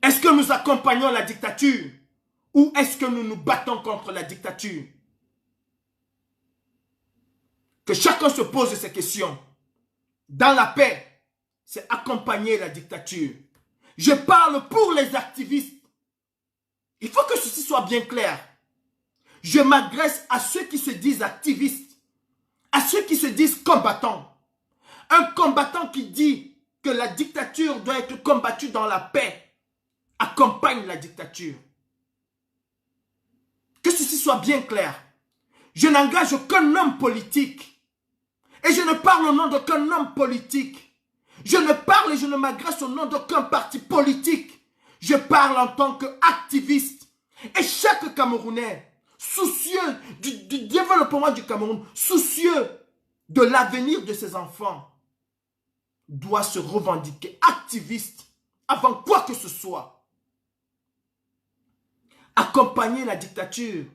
Est-ce que nous accompagnons la dictature ou est-ce que nous nous battons contre la dictature? Que chacun se pose ces questions. Dans la paix, c'est accompagner la dictature. Je parle pour les activistes. Il faut que ceci soit bien clair. Je m'adresse à ceux qui se disent activistes, à ceux qui se disent combattants. Un combattant qui dit que la dictature doit être combattue dans la paix accompagne la dictature. Que ceci soit bien clair. Je n'engage aucun homme politique. Et je ne parle au nom d'aucun homme politique. Je ne parle et je ne m'adresse au nom d'aucun parti politique. Je parle en tant qu'activiste. Et chaque Camerounais, soucieux du développement du Cameroun, soucieux de l'avenir de ses enfants, doit se revendiquer activiste avant quoi que ce soit. Accompagner la dictature,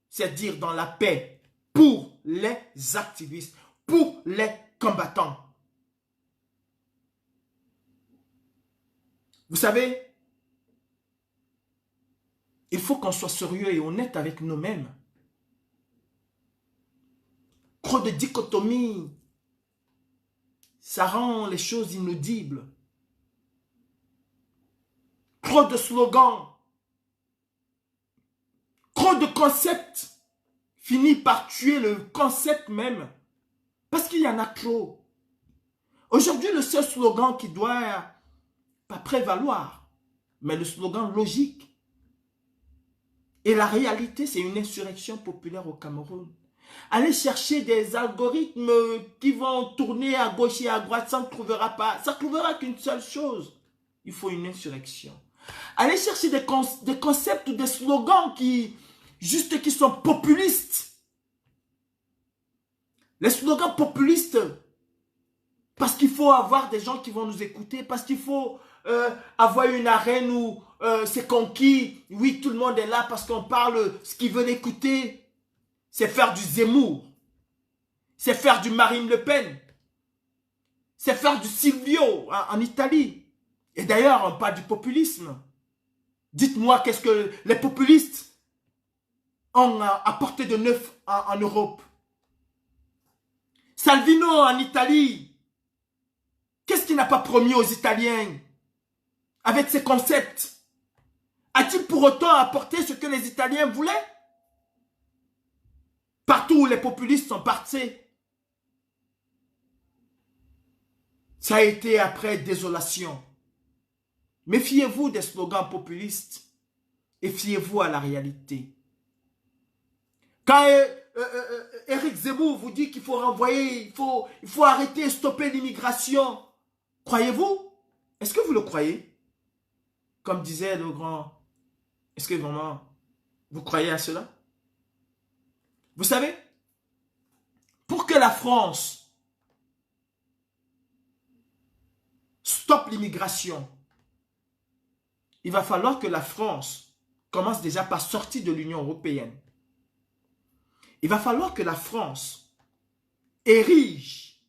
c'est dire dans la paix pour les activistes, pour les combattants. Vous savez, il faut qu'on soit sérieux et honnête avec nous-mêmes. Trop de dichotomie, ça rend les choses inaudibles. Trop de slogans, trop de concepts finit par tuer le concept même. Parce qu'il y en a trop. Aujourd'hui, le seul slogan qui doit pas prévaloir, mais le slogan logique. Et la réalité, c'est une insurrection populaire au Cameroun. Allez chercher des algorithmes qui vont tourner à gauche et à droite, ça ne trouvera pas. Ça ne trouvera qu'une seule chose. Il faut une insurrection. Allez chercher des concepts ou des slogans qui sont populistes. Les slogans populistes, parce qu'il faut avoir des gens qui vont nous écouter, parce qu'il faut avoir une arène où c'est conquis. Oui, tout le monde est là parce qu'on parle ce qu'ils veulent écouter. C'est faire du Zemmour. C'est faire du Marine Le Pen. C'est faire du Silvio en Italie. Et d'ailleurs, on parle du populisme. Dites-moi qu'est-ce que les populistes ont apporté de neuf en Europe. Salvino en Italie. Qu'est-ce qu'il n'a pas promis aux Italiens avec ses concepts? A-t-il pour autant apporté ce que les Italiens voulaient? Partout où les populistes sont partis, ça a été après désolation. Méfiez-vous des slogans populistes et fiez-vous à la réalité. Quand Éric Zemmour vous dit qu'il faut renvoyer, il faut arrêter, stopper l'immigration, croyez-vous? Est-ce que vous le croyez? Comme disait le grand, est-ce que vraiment vous croyez à cela? Vous savez, pour que la France stoppe l'immigration, il va falloir que la France commence déjà par sortir de l'Union européenne. Il va falloir que la France érige,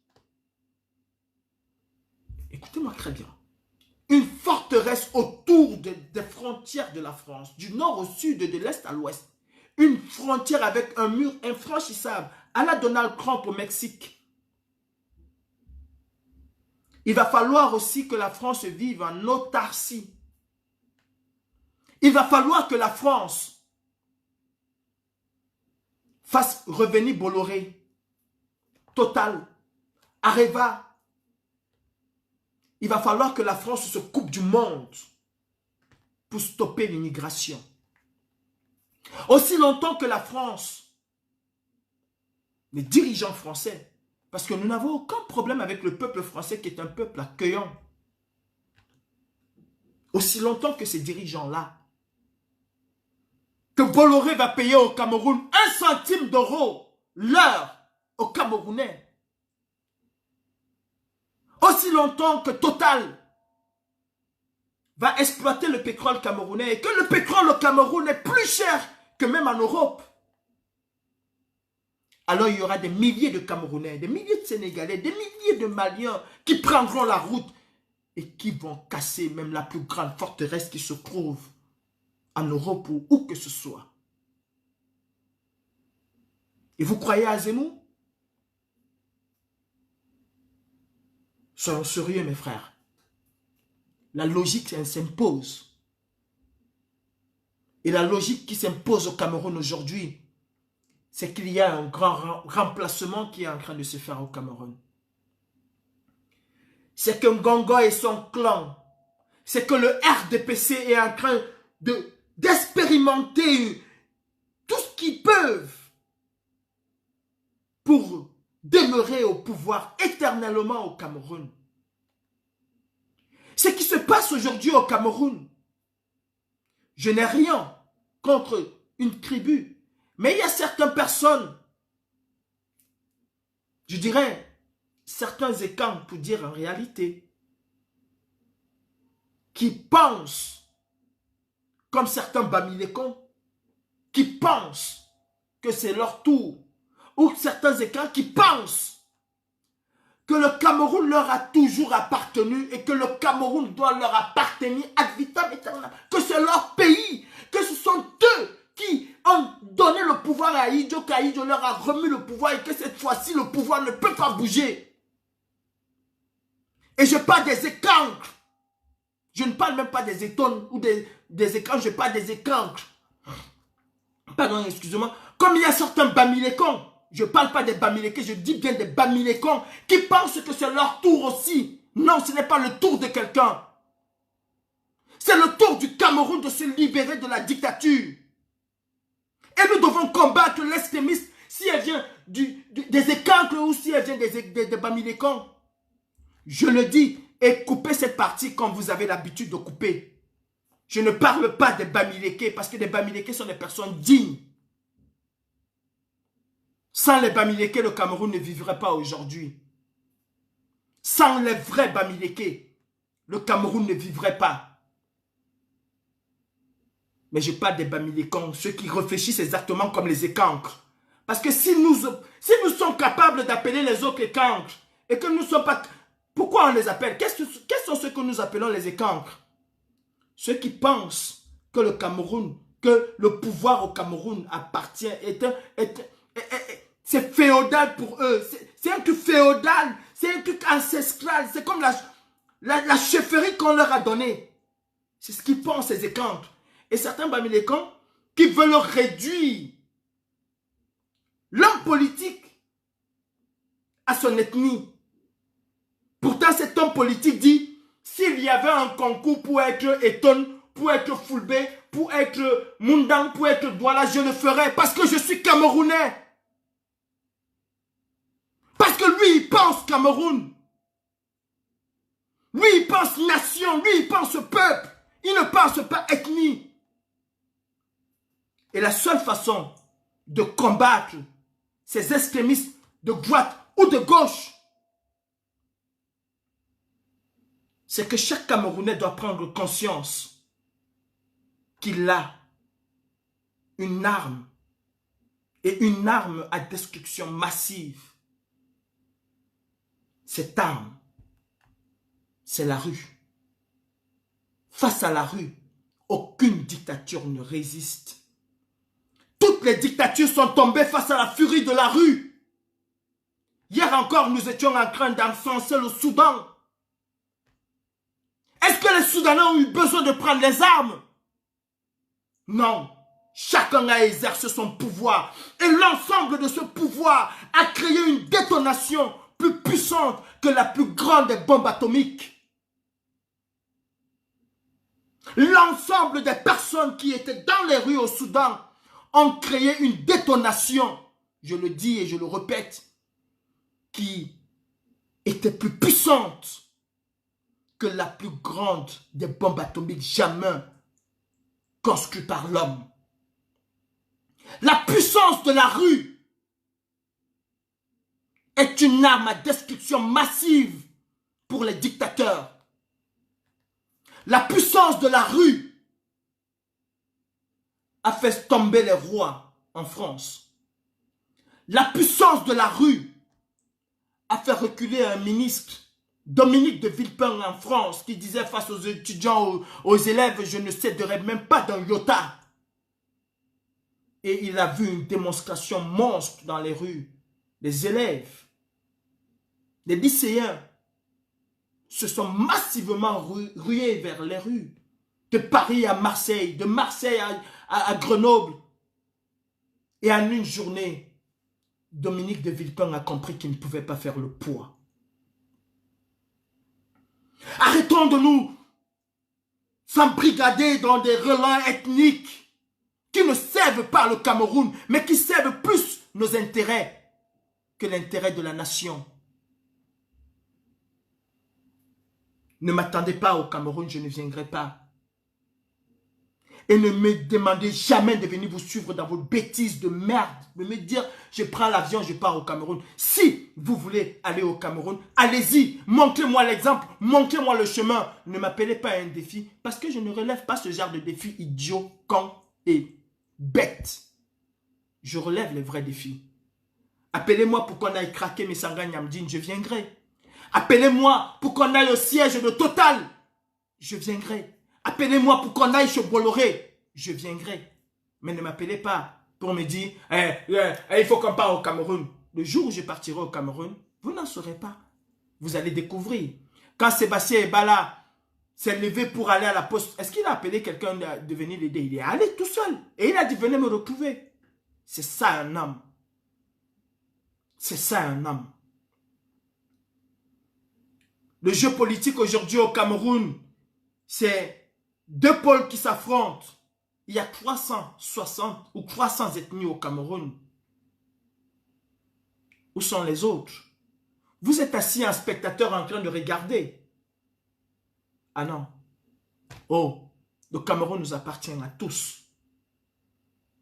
écoutez-moi très bien, une forteresse autour des frontières de la France, du nord au sud, de l'est à l'ouest. Une frontière avec un mur infranchissable, à la Donald Trump au Mexique. Il va falloir aussi que la France vive en autarcie. Il va falloir que la France fasse revenir Bolloré, Total, Areva. Il va falloir que la France se coupe du monde pour stopper l'immigration. Aussi longtemps que la France, les dirigeants français, parce que nous n'avons aucun problème avec le peuple français qui est un peuple accueillant. Aussi longtemps que ces dirigeants-là, que Bolloré va payer au Cameroun 1 centime d'euro l'heure aux Camerounais. Aussi longtemps que Total va exploiter le pétrole camerounais et que le pétrole au Cameroun est plus cher que même en Europe. Alors il y aura des milliers de Camerounais, des milliers de Sénégalais, des milliers de Maliens qui prendront la route et qui vont casser même la plus grande forteresse qui se trouve en Europe ou où que ce soit. Et vous croyez à Zemmour? Soyons sérieux mes frères. La logique s'impose. Et la logique qui s'impose au Cameroun aujourd'hui, c'est qu'il y a un grand remplacement qui est en train de se faire au Cameroun. C'est que Ngongo et son clan, c'est que le RDPC est en train d'expérimenter tout ce qu'ils peuvent pour demeurer au pouvoir éternellement au Cameroun. Ce qui se passe aujourd'hui au Cameroun, je n'ai rien contre une tribu, mais il y a certaines personnes, je dirais, certains écans pour dire en réalité, qui pensent, comme certains Bamilekons, qui pensent que c'est leur tour, ou certains écans qui pensent que le Cameroun leur a toujours appartenu et que le Cameroun doit leur appartenir ad vitam aeternam, que c'est leur pays, que ce sont eux qui ont donné le pouvoir à Ahidjo, qu'Ahidjo leur a remis le pouvoir et que cette fois-ci le pouvoir ne peut pas bouger. Et je parle des écancres. Je ne parle même pas des étonnes ou des écancres, je parle des écancres. Pardon, excusez-moi. Comme il y a certains Bamilekons, je ne parle pas des Bamilekés, je dis bien des Bamilekons qui pensent que c'est leur tour aussi. Non, ce n'est pas le tour de quelqu'un. C'est le tour du Cameroun de se libérer de la dictature. Et nous devons combattre l'extrémisme si elle vient des écancres ou si elle vient des Bamilekons. Je le dis, et coupez cette partie comme vous avez l'habitude de couper. Je ne parle pas des Bamilekés parce que les Bamilekés sont des personnes dignes. Sans les Bamilekés, le Cameroun ne vivrait pas aujourd'hui. Sans les vrais Bamilekés, le Cameroun ne vivrait pas. Mais je parle des Bamilekons, ceux qui réfléchissent exactement comme les écancres. Parce que si nous sommes capables d'appeler les autres écancres, et que nous ne sommes pas... Pourquoi on les appelle? Quels sont ceux que nous appelons les écancres? Ceux qui pensent que le Cameroun, que le pouvoir au Cameroun appartient, c'est féodal pour eux. C'est un truc féodal, c'est un truc ancestral. C'est comme la chefferie qu'on leur a donnée. C'est ce qu'ils pensent, ces écancres. et certains Bamilékans qui veulent réduire l'homme politique à son ethnie. Pourtant, cet homme politique dit, s'il y avait un concours pour être Eton, pour être Fulbé, pour être Mundang, pour être Douala, je le ferais parce que je suis Camerounais. Parce que lui, il pense Cameroun. Lui, il pense nation, lui, il pense peuple. Il ne pense pas ethnie. Et la seule façon de combattre ces extrémistes de droite ou de gauche, c'est que chaque Camerounais doit prendre conscience qu'il a une arme, et une arme à destruction massive. Cette arme, c'est la rue. Face à la rue, aucune dictature ne résiste. Toutes les dictatures sont tombées face à la furie de la rue. Hier encore, nous étions en train d'encenser le Soudan. Est-ce que les Soudanais ont eu besoin de prendre les armes? Non. Chacun a exercé son pouvoir. Et l'ensemble de ce pouvoir a créé une détonation plus puissante que la plus grande des bombes atomiques. L'ensemble des personnes qui étaient dans les rues au Soudan ont créé une détonation, je le dis et je le répète, qui était plus puissante que la plus grande des bombes atomiques jamais construites par l'homme. La puissance de la rue est une arme à destruction massive pour les dictateurs. La puissance de la rue a fait tomber les rois en France. La puissance de la rue a fait reculer un ministre, Dominique de Villepin en France, qui disait face aux étudiants, aux élèves, je ne céderai même pas d'un iota. Et il a vu une démonstration monstre dans les rues. Les élèves, les lycéens se sont massivement rués vers les rues. De Paris à Marseille, de Marseille à Grenoble. Et en une journée, Dominique de Villepin a compris qu'il ne pouvait pas faire le poids. Arrêtons de nous s'embrigader dans des relents ethniques qui ne servent pas le Cameroun, mais qui servent plus nos intérêts que l'intérêt de la nation. Ne m'attendez pas au Cameroun, je ne viendrai pas. Et ne me demandez jamais de venir vous suivre dans vos bêtises de merde. De me dire, je prends l'avion, je pars au Cameroun. Si vous voulez aller au Cameroun, allez-y. Montrez-moi l'exemple, montrez-moi le chemin. Ne m'appelez pas à un défi, parce que je ne relève pas ce genre de défi idiot, con et bête. Je relève les vrais défis. Appelez-moi pour qu'on aille craquer mes sanganes Yamdine, je viendrai. Appelez-moi pour qu'on aille au siège de Total, je viendrai. Appelez-moi pour qu'on aille chez Bolloré, je viendrai. Mais ne m'appelez pas pour me dire, il faut qu'on parte au Cameroun. Le jour où je partirai au Cameroun, vous n'en saurez pas. Vous allez découvrir. Quand Sébastien Ebala s'est levé pour aller à la poste, est-ce qu'il a appelé quelqu'un de venir l'aider? Il est allé tout seul. Et il a dit, venez me retrouver. C'est ça un homme. C'est ça un homme. Le jeu politique aujourd'hui au Cameroun, c'est deux pôles qui s'affrontent. Il y a 360 ou 300 ethnies au Cameroun. Où sont les autres? Vous êtes assis en spectateur en train de regarder. Ah non. Oh, le Cameroun nous appartient à tous.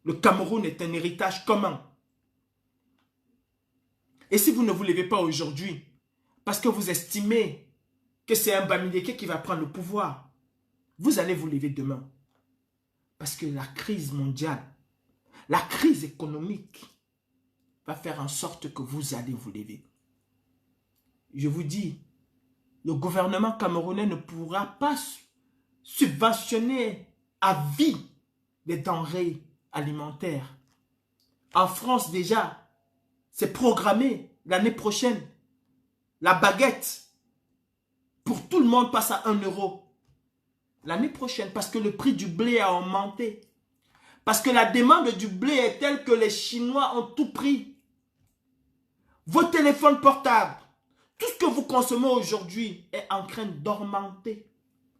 Le Cameroun est un héritage commun. Et si vous ne vous levez pas aujourd'hui, parce que vous estimez que c'est un Bamileke qui va prendre le pouvoir, vous allez vous lever demain. Parce que la crise mondiale, la crise économique va faire en sorte que vous allez vous lever. Je vous dis, le gouvernement camerounais ne pourra pas subventionner à vie les denrées alimentaires. En France déjà, c'est programmé l'année prochaine. La baguette pour tout le monde passe à 1 euro. l'année prochaine parce que le prix du blé a augmenté. Parce que la demande du blé est telle que les Chinois ont tout pris. Vos téléphones portables, tout ce que vous consommez aujourd'hui est en train d'augmenter.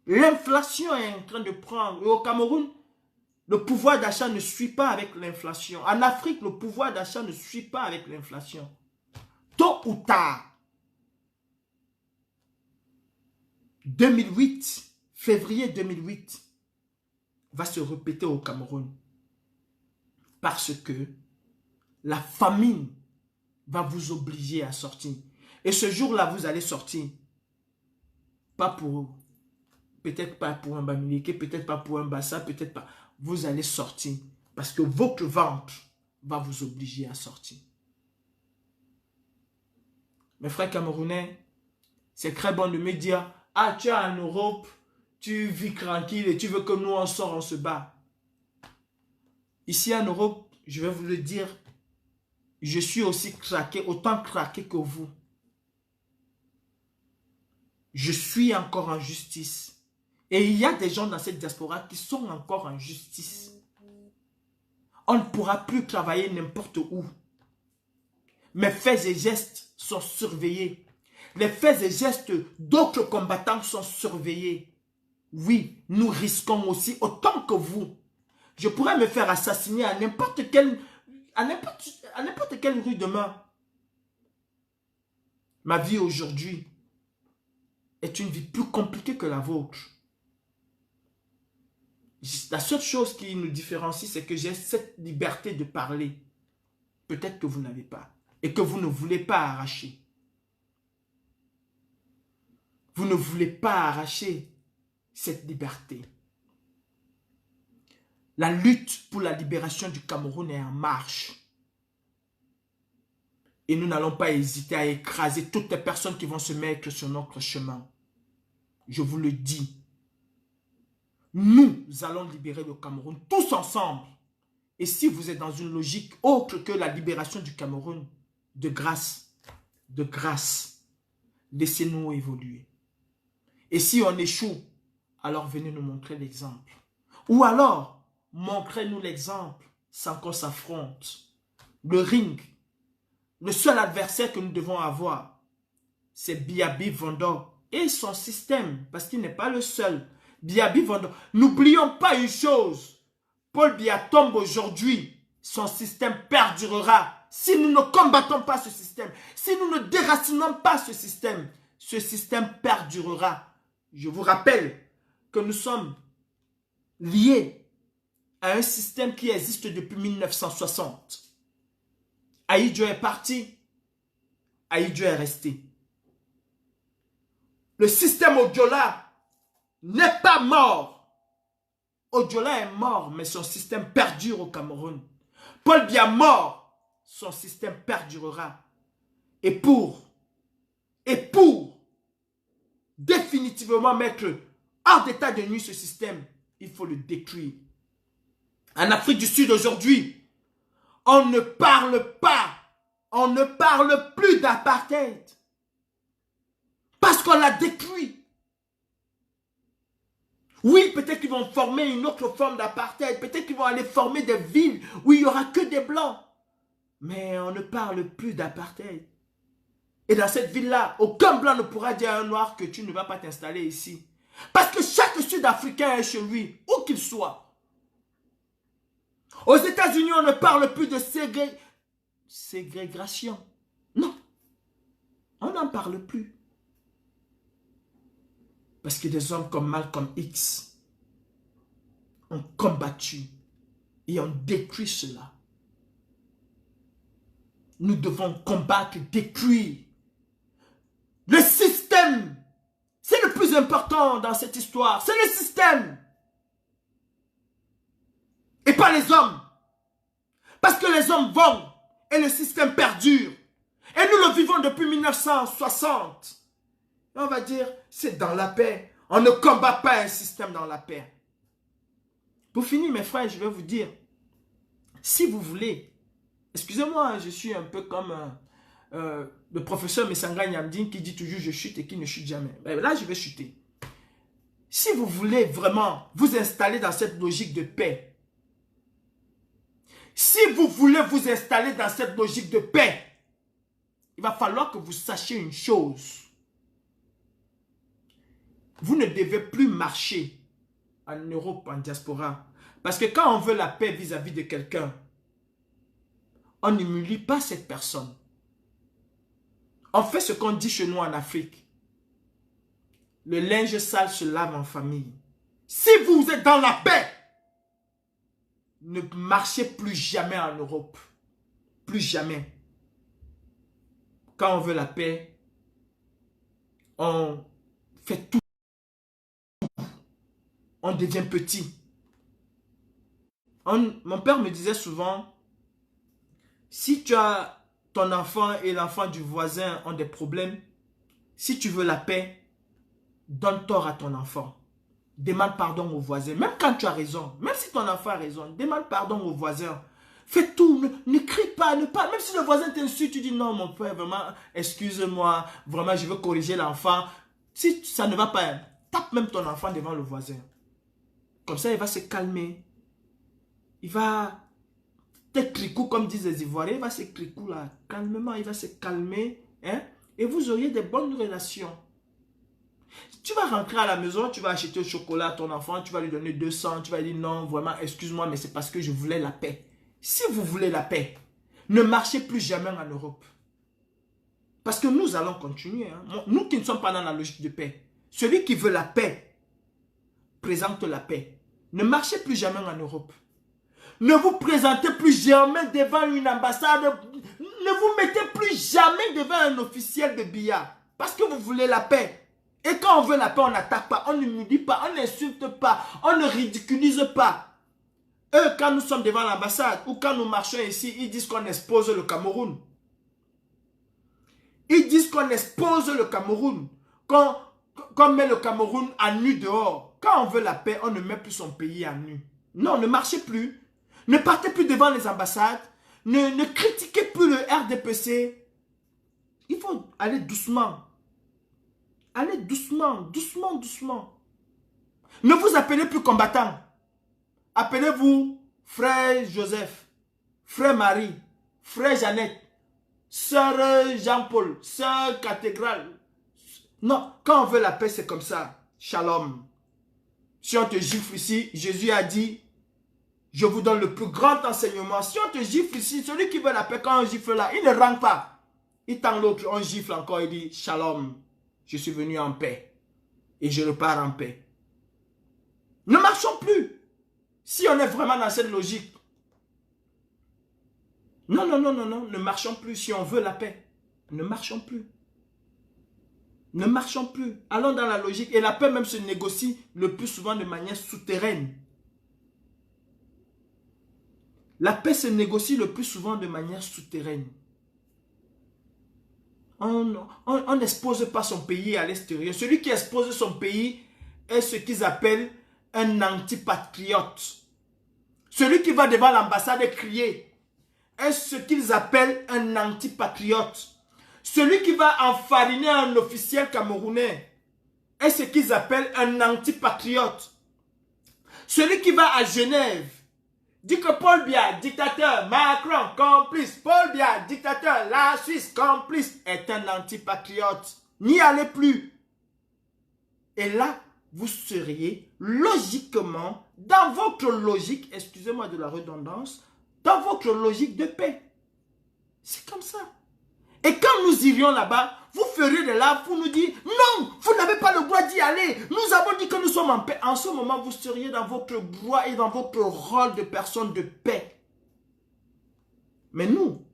L'inflation est en train de prendre. Et au Cameroun, le pouvoir d'achat ne suit pas avec l'inflation. En Afrique, le pouvoir d'achat ne suit pas avec l'inflation. Tôt ou tard, 2008, février 2008, va se répéter au Cameroun. Parce que la famine va vous obliger à sortir. Et ce jour-là, vous allez sortir. Pas pour, peut-être pas pour un bamileke, peut-être pas pour un bassa, peut-être pas. Vous allez sortir. Parce que votre ventre va vous obliger à sortir. Mes frères camerounais, c'est très bon de me dire, ah, tu es en Europe, tu vis tranquille et tu veux que nous on sort, on se bat. Ici en Europe, je vais vous le dire, je suis aussi craqué, autant craqué que vous. Je suis encore en justice. Et il y a des gens dans cette diaspora qui sont encore en justice. On ne pourra plus travailler n'importe où. Mes faits et gestes sont surveillés. Les faits et gestes d'autres combattants sont surveillés. Oui, nous risquons aussi autant que vous. Je pourrais me faire assassiner à n'importe quelle rue demain. Ma vie aujourd'hui est une vie plus compliquée que la vôtre. La seule chose qui nous différencie, c'est que j'ai cette liberté de parler. Peut-être que vous n'avez pas. Et que vous ne voulez pas arracher. Vous ne voulez pas arracher cette liberté. La lutte pour la libération du Cameroun est en marche. Et nous n'allons pas hésiter à écraser toutes les personnes qui vont se mettre sur notre chemin. Je vous le dis. Nous allons libérer le Cameroun tous ensemble. Et si vous êtes dans une logique autre que la libération du Cameroun, de grâce, laissez-nous évoluer. Et si on échoue, alors venez nous montrer l'exemple. Ou alors, montrez-nous l'exemple sans qu'on s'affronte. Le ring, le seul adversaire que nous devons avoir, c'est Biabi Vondor et son système, parce qu'il n'est pas le seul. Biabi Vondor. N'oublions pas une chose. Paul Biya tombe aujourd'hui. Son système perdurera. Si nous ne combattons pas ce système, si nous ne déracinons pas ce système perdurera. Je vous rappelle que nous sommes liés à un système qui existe depuis 1960. Ahidjo est parti, Ahidjo est resté. Le système Odiola n'est pas mort. Odiola est mort, mais son système perdure au Cameroun. Paul Biya mort, son système perdurera. Et pour définitivement mettre hors d'état de nuit ce système, il faut le détruire. En Afrique du Sud aujourd'hui, on ne parle plus d'apartheid. Parce qu'on l'a détruit. Oui, peut-être qu'ils vont former une autre forme d'apartheid. Peut-être qu'ils vont aller former des villes où il n'y aura que des blancs. Mais on ne parle plus d'apartheid. Et dans cette ville-là, aucun blanc ne pourra dire à un noir que tu ne vas pas t'installer ici. Parce que chaque Sud-Africain est chez lui, où qu'il soit. Aux États-Unis, on ne parle plus de ségrégation. Non. On n'en parle plus. Parce que des hommes comme Malcolm X ont combattu et ont détruit cela. Nous devons combattre, détruire. Le système, c'est le plus important dans cette histoire. C'est le système. Et pas les hommes. Parce que les hommes vont et le système perdure. Et nous le vivons depuis 1960. Et on va dire, c'est dans la paix. On ne combat pas un système dans la paix. Pour finir, mes frères, je vais vous dire, si vous voulez, excusez-moi, je suis un peu comme le professeur Messanga Nyamdine qui dit toujours je chute et qui ne chute jamais. Mais là, je vais chuter. Si vous voulez vraiment vous installer dans cette logique de paix, si vous voulez vous installer dans cette logique de paix, il va falloir que vous sachiez une chose. Vous ne devez plus marcher en Europe, en diaspora. Parce que quand on veut la paix vis-à-vis de quelqu'un, on n'humilie pas cette personne. On fait ce qu'on dit chez nous en Afrique. Le linge sale se lave en famille. Si vous êtes dans la paix, ne marchez plus jamais en Europe. Plus jamais. Quand on veut la paix, on fait tout. On devient petit. Mon père me disait souvent, si tu as ton enfant et l'enfant du voisin ont des problèmes, si tu veux la paix, donne tort à ton enfant. Demande pardon au voisin. Même quand tu as raison, même si ton enfant a raison, demande pardon au voisin. Fais tout, ne crie pas, ne parle. Même si le voisin t'insulte, tu dis non mon père, vraiment, excuse-moi, vraiment je veux corriger l'enfant. Si ça ne va pas, tape même ton enfant devant le voisin. Comme ça, il va se calmer. Il va te cricou, comme disent les Ivoiriens, il va se cricou là, calmement, il va se calmer. Hein? Et vous auriez des bonnes relations. Tu vas rentrer à la maison, tu vas acheter au chocolat à ton enfant, tu vas lui donner 200, tu vas lui dire non, vraiment, excuse-moi, mais c'est parce que je voulais la paix. Si vous voulez la paix, ne marchez plus jamais en Europe. Parce que nous allons continuer. Hein. Nous qui ne sommes pas dans la logique de paix. Celui qui veut la paix, présente la paix. Ne marchez plus jamais en Europe. Ne vous présentez plus jamais devant une ambassade. Ne vous mettez plus jamais devant un officiel de billard. Parce que vous voulez la paix. Et quand on veut la paix, on n'attaque pas, on ne nous dit pas, on n'insulte pas, on ne ridiculise pas. Eux, quand nous sommes devant l'ambassade ou quand nous marchons ici, ils disent qu'on expose le Cameroun. Ils disent qu'on expose le Cameroun, qu'on met le Cameroun à nu dehors. Quand on veut la paix, on ne met plus son pays à nu. Non, ne marchez plus. Ne partez plus devant les ambassades. Ne critiquez plus le RDPC. Il faut aller doucement. Allez doucement, doucement, doucement. Ne vous appelez plus combattant. Appelez-vous frère Joseph, frère Marie, frère Jeannette, sœur Jean-Paul, sœur cathédrale. Non, quand on veut la paix, c'est comme ça. Shalom. Si on te gifle ici, Jésus a dit, je vous donne le plus grand enseignement. Si on te gifle ici, celui qui veut la paix, quand on gifle là, il ne rentre pas. Il tend l'autre, on gifle encore, il dit, shalom, je suis venu en paix. Et je repars en paix. Ne marchons plus. Si on est vraiment dans cette logique. Non, non, non, non, non, ne marchons plus. Si on veut la paix, ne marchons plus. Ne marchons plus. Allons dans la logique. Et la paix même se négocie le plus souvent de manière souterraine. La paix se négocie le plus souvent de manière souterraine. On n'expose pas son pays à l'extérieur. Celui qui expose son pays est ce qu'ils appellent un antipatriote. Celui qui va devant l'ambassade et crier est ce qu'ils appellent un antipatriote. Celui qui va enfariner un officiel camerounais est ce qu'ils appellent un antipatriote. Celui qui va à Genève dit que Paul Biya, dictateur, Macron, complice, Paul Biya, dictateur, la Suisse, complice, est un antipatriote. N'y allez plus. Et là, vous seriez logiquement, dans votre logique, excusez-moi de la redondance, dans votre logique de paix. C'est comme ça. Et quand nous irions là-bas, vous feriez de là pour nous dire, non, vous n'avez pas le droit d'y aller. Nous avons dit que nous sommes en paix. En ce moment, vous seriez dans votre droit et dans votre rôle de personne de paix. Mais nous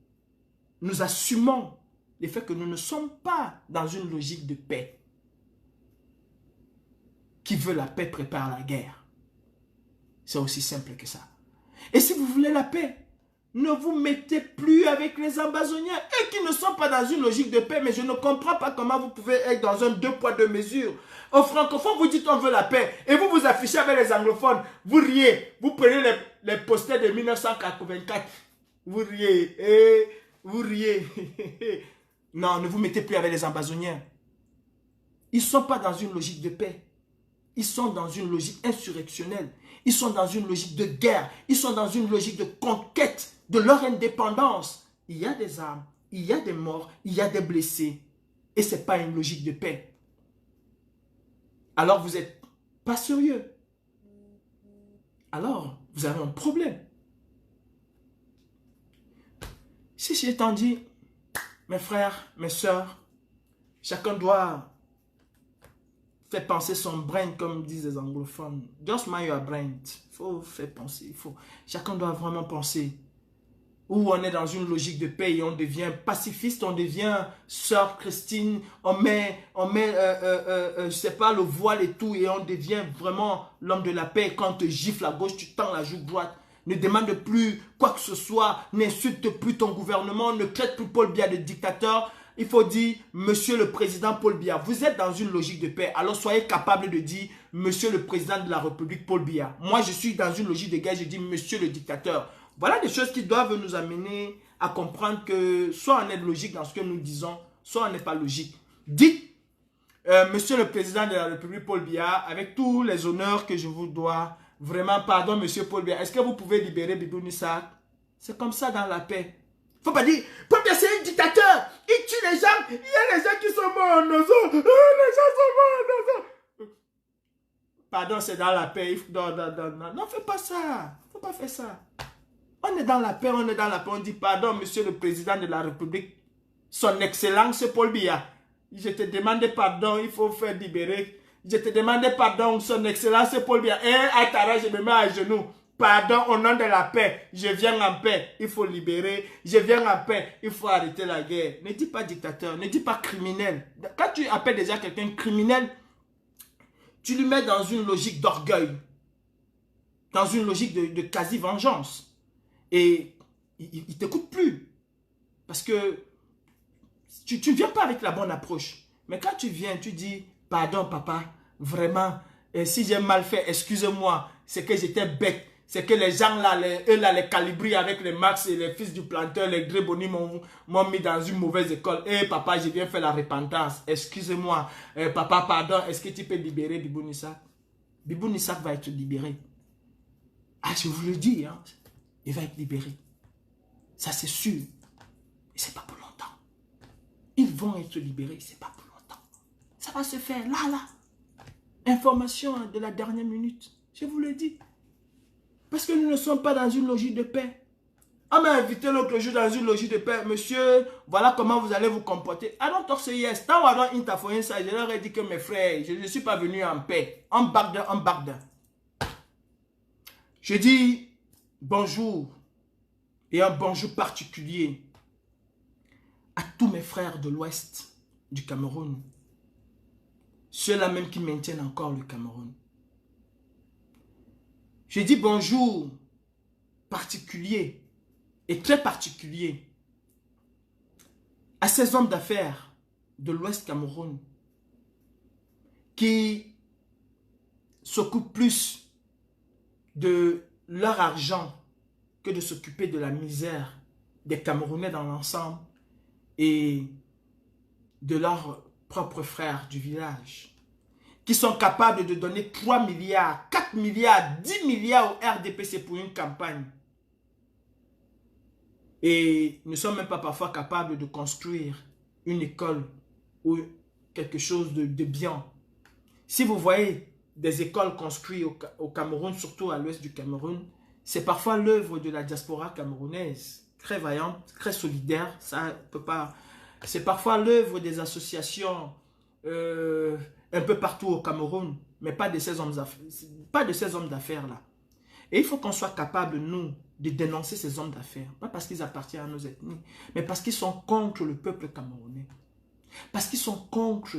assumons le fait que nous ne sommes pas dans une logique de paix. Qui veut la paix prépare la guerre. C'est aussi simple que ça. Et si vous voulez la paix, ne vous mettez plus avec les ambassoniens. Eux qui ne sont pas dans une logique de paix, mais je ne comprends pas comment vous pouvez être dans un deux poids deux mesures. Aux francophones, vous dites on veut la paix. Et vous vous affichez avec les anglophones. Vous riez. Vous prenez les posters de 1984. Vous riez. Et vous riez. Non, ne vous mettez plus avec les ambassoniens. Ils ne sont pas dans une logique de paix. ils sont dans une logique insurrectionnelle. Ils sont dans une logique de guerre. Ils sont dans une logique de conquête de leur indépendance. Il y a des armes, il y a des morts, il y a des blessés. Et ce n'est pas une logique de paix. Alors vous n'êtes pas sérieux. Alors vous avez un problème. Si j'ai tant dit, mes frères, mes sœurs, chacun doit faire penser son brain, comme disent les anglophones. Just mind your brain. Il faut faire penser. Chacun doit vraiment penser. Où on est dans une logique de paix et on devient pacifiste, on devient sœur Christine, on met je sais pas, le voile et tout, et on devient vraiment l'homme de la paix. Quand on te gifle à gauche, tu tends la joue droite. Ne demande plus quoi que ce soit, n'insulte plus ton gouvernement, ne traite plus Paul Biya de dictateur. Il faut dire, monsieur le président Paul Biya, vous êtes dans une logique de paix, alors soyez capable de dire, monsieur le président de la République Paul Biya. Moi, je suis dans une logique de guerre, je dis, monsieur le dictateur. Voilà des choses qui doivent nous amener à comprendre que soit on est logique dans ce que nous disons, soit on n'est pas logique. Dites, monsieur le président de la République Paul Biya, avec tous les honneurs que je vous dois, vraiment, pardon monsieur Paul Biya, est-ce que vous pouvez libérer Biboun Issa? C'est comme ça dans la paix. Faut pas dire, Paul Biya c'est un dictateur, il tue les gens, il y a les gens qui sont morts en ozo, les gens sont morts en ozo. Pardon, c'est dans la paix, non, fais pas ça, faut pas faire ça. On est dans la paix, on est dans la paix, on dit pardon monsieur le président de la République, son excellence Paul Biya. Je te demande pardon, il faut faire libérer. Je te demande pardon, son excellence Paul Biya. Attara, je me mets à genoux. Pardon, au nom de la paix, je viens en paix, il faut libérer. Je viens en paix, il faut arrêter la guerre. Ne dis pas dictateur, ne dis pas criminel. Quand tu appelles déjà quelqu'un criminel, tu lui mets dans une logique d'orgueil, dans une logique de quasi-vengeance. Et il ne t'écoute plus. Parce que tu ne viens pas avec la bonne approche. Mais quand tu viens, tu dis, pardon papa, vraiment, si j'ai mal fait, excusez-moi, c'est que j'étais bête. C'est que les gens là, les calibris avec les Max et les fils du planteur, les Gréboni m'ont mis dans une mauvaise école. Papa, je viens faire la repentance. Excusez-moi. Papa, pardon, est-ce que tu peux libérer Biboun Issa? Biboun Issa va être libéré. Ah, je vous le dis, hein. Il va être libéré. Ça, c'est sûr. Et ce n'est pas pour longtemps. Ils vont être libérés. Ce n'est pas pour longtemps. Ça va se faire là. Information de la dernière minute. Je vous le dis. Parce que nous ne sommes pas dans une logique de paix. On m'a invité l'autre jour dans une logique de paix. Monsieur, voilà comment vous allez vous comporter. I don't talk say yes. Tant on don't interfere ça, je leur ai dit que mes frères, je ne suis pas venu en paix. En Bagdad. Je dis bonjour et un bonjour particulier à tous mes frères de l'ouest du Cameroun. Ceux-là même qui maintiennent encore le Cameroun. Je dis bonjour particulier et très particulier à ces hommes d'affaires de l'ouest Cameroun qui s'occupent plus de leur argent que de s'occuper de la misère des Camerounais dans l'ensemble et de leurs propres frères du village, qui sont capables de donner 3 milliards, 4 milliards, 10 milliards au RDPC pour une campagne. Et ne sont même pas parfois capables de construire une école ou quelque chose de bien. Si vous voyez des écoles construites au Cameroun, surtout à l'ouest du Cameroun, c'est parfois l'œuvre de la diaspora camerounaise, très vaillante, très solidaire. Ça peut pas. C'est parfois l'œuvre des associations un peu partout au Cameroun, mais pas de ces hommes d'affaires là. Et il faut qu'on soit capable, nous, de dénoncer ces hommes d'affaires. Pas parce qu'ils appartiennent à nos ethnies, mais parce qu'ils sont contre le peuple camerounais. Parce qu'ils sont contre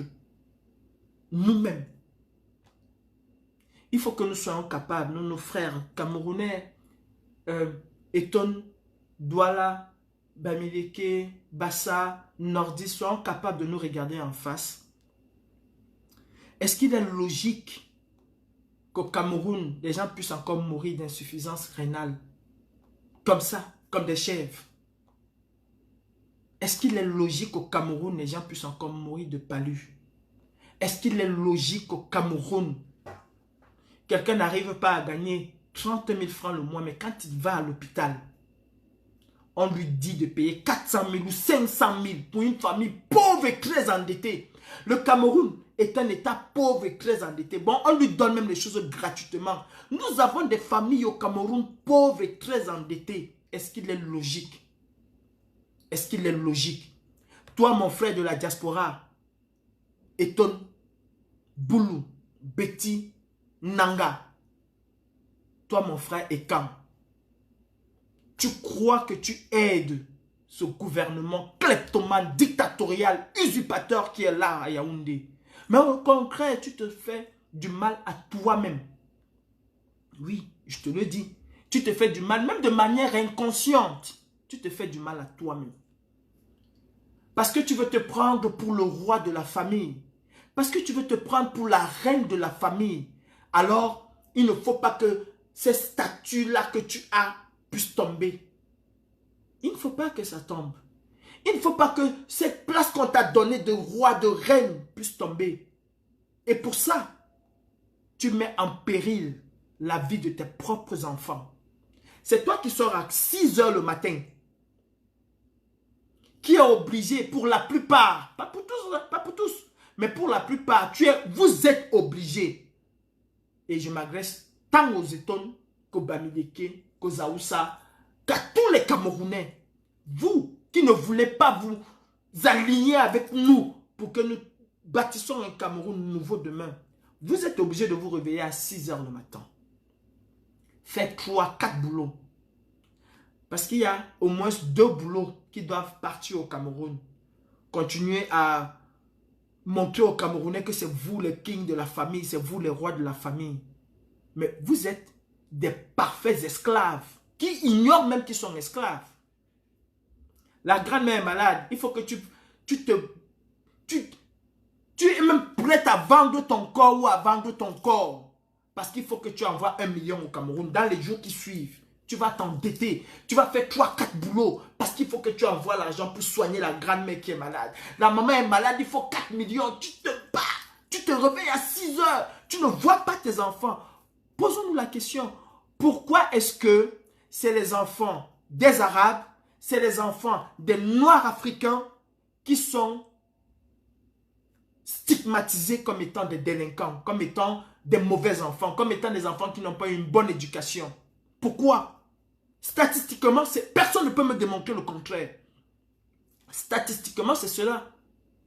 nous-mêmes. Il faut que nous soyons capables, nous, nos frères camerounais, Eton, Douala, Bamileke, Bassa, Nordis, soyons capables de nous regarder en face. Est-ce qu'il est logique qu'au Cameroun, les gens puissent encore mourir d'insuffisance rénale? Comme ça, comme des chèvres. Est-ce qu'il est logique qu'au Cameroun, les gens puissent encore mourir de palu? Est-ce qu'il est logique qu'au Cameroun, quelqu'un n'arrive pas à gagner 30 000 francs le mois, mais quand il va à l'hôpital, on lui dit de payer 400 000 ou 500 000 pour une famille pauvre et très endettée. Le Cameroun est un État pauvre et très endetté. Bon, on lui donne même les choses gratuitement. Nous avons des familles au Cameroun pauvres et très endettées. Est-ce qu'il est logique? Est-ce qu'il est logique? Toi, mon frère de la diaspora, Eton, Boulou, Betty, Nanga, toi, mon frère Ekam, tu crois que tu aides ce gouvernement kleptomane, dictatorial, usurpateur qui est là à Yaoundé. Mais au contraire, tu te fais du mal à toi-même. Oui, je te le dis. Tu te fais du mal, même de manière inconsciente. Tu te fais du mal à toi-même. Parce que tu veux te prendre pour le roi de la famille. Parce que tu veux te prendre pour la reine de la famille. Alors, il ne faut pas que ces statuts-là que tu as puissent tomber. Il ne faut pas que ça tombe. Il ne faut pas que cette place qu'on t'a donnée de roi, de reine puisse tomber. Et pour ça, tu mets en péril la vie de tes propres enfants. C'est toi qui sors à 6 heures le matin, qui est obligé pour la plupart, pas pour tous, mais pour la plupart, vous êtes obligé. Et je m'adresse tant aux Étones qu'aux Bamileke, qu'aux Aoussa, qu'à tous les Camerounais. Vous qui ne voulez pas vous aligner avec nous pour que nous bâtissons un Cameroun nouveau demain, vous êtes obligé de vous réveiller à 6 heures le matin. Faites 3, 4 boulots. Parce qu'il y a au moins 2 boulots qui doivent partir au Cameroun. Continuez à montrer aux Camerounais que c'est vous les kings de la famille, c'est vous les rois de la famille. Mais vous êtes des parfaits esclaves qui ignorent même qu'ils sont esclaves. La grand-mère est malade, il faut que tu es même prête à vendre ton corps ou à vendre ton corps. Parce qu'il faut que tu envoies 1 million au Cameroun dans les jours qui suivent. Tu vas t'endetter, tu vas faire 3, 4 boulots parce qu'il faut que tu envoies l'argent pour soigner la grand-mère qui est malade. La maman est malade, il faut 4 millions, tu te bats, tu te réveilles à 6 heures, tu ne vois pas tes enfants. Posons-nous la question, pourquoi est-ce que c'est les enfants des Arabes, c'est les enfants des Noirs africains qui sont stigmatisés comme étant des délinquants, comme étant des mauvais enfants, comme étant des enfants qui n'ont pas eu une bonne éducation? Pourquoi? Statistiquement, personne ne peut me démontrer le contraire. Statistiquement, c'est cela.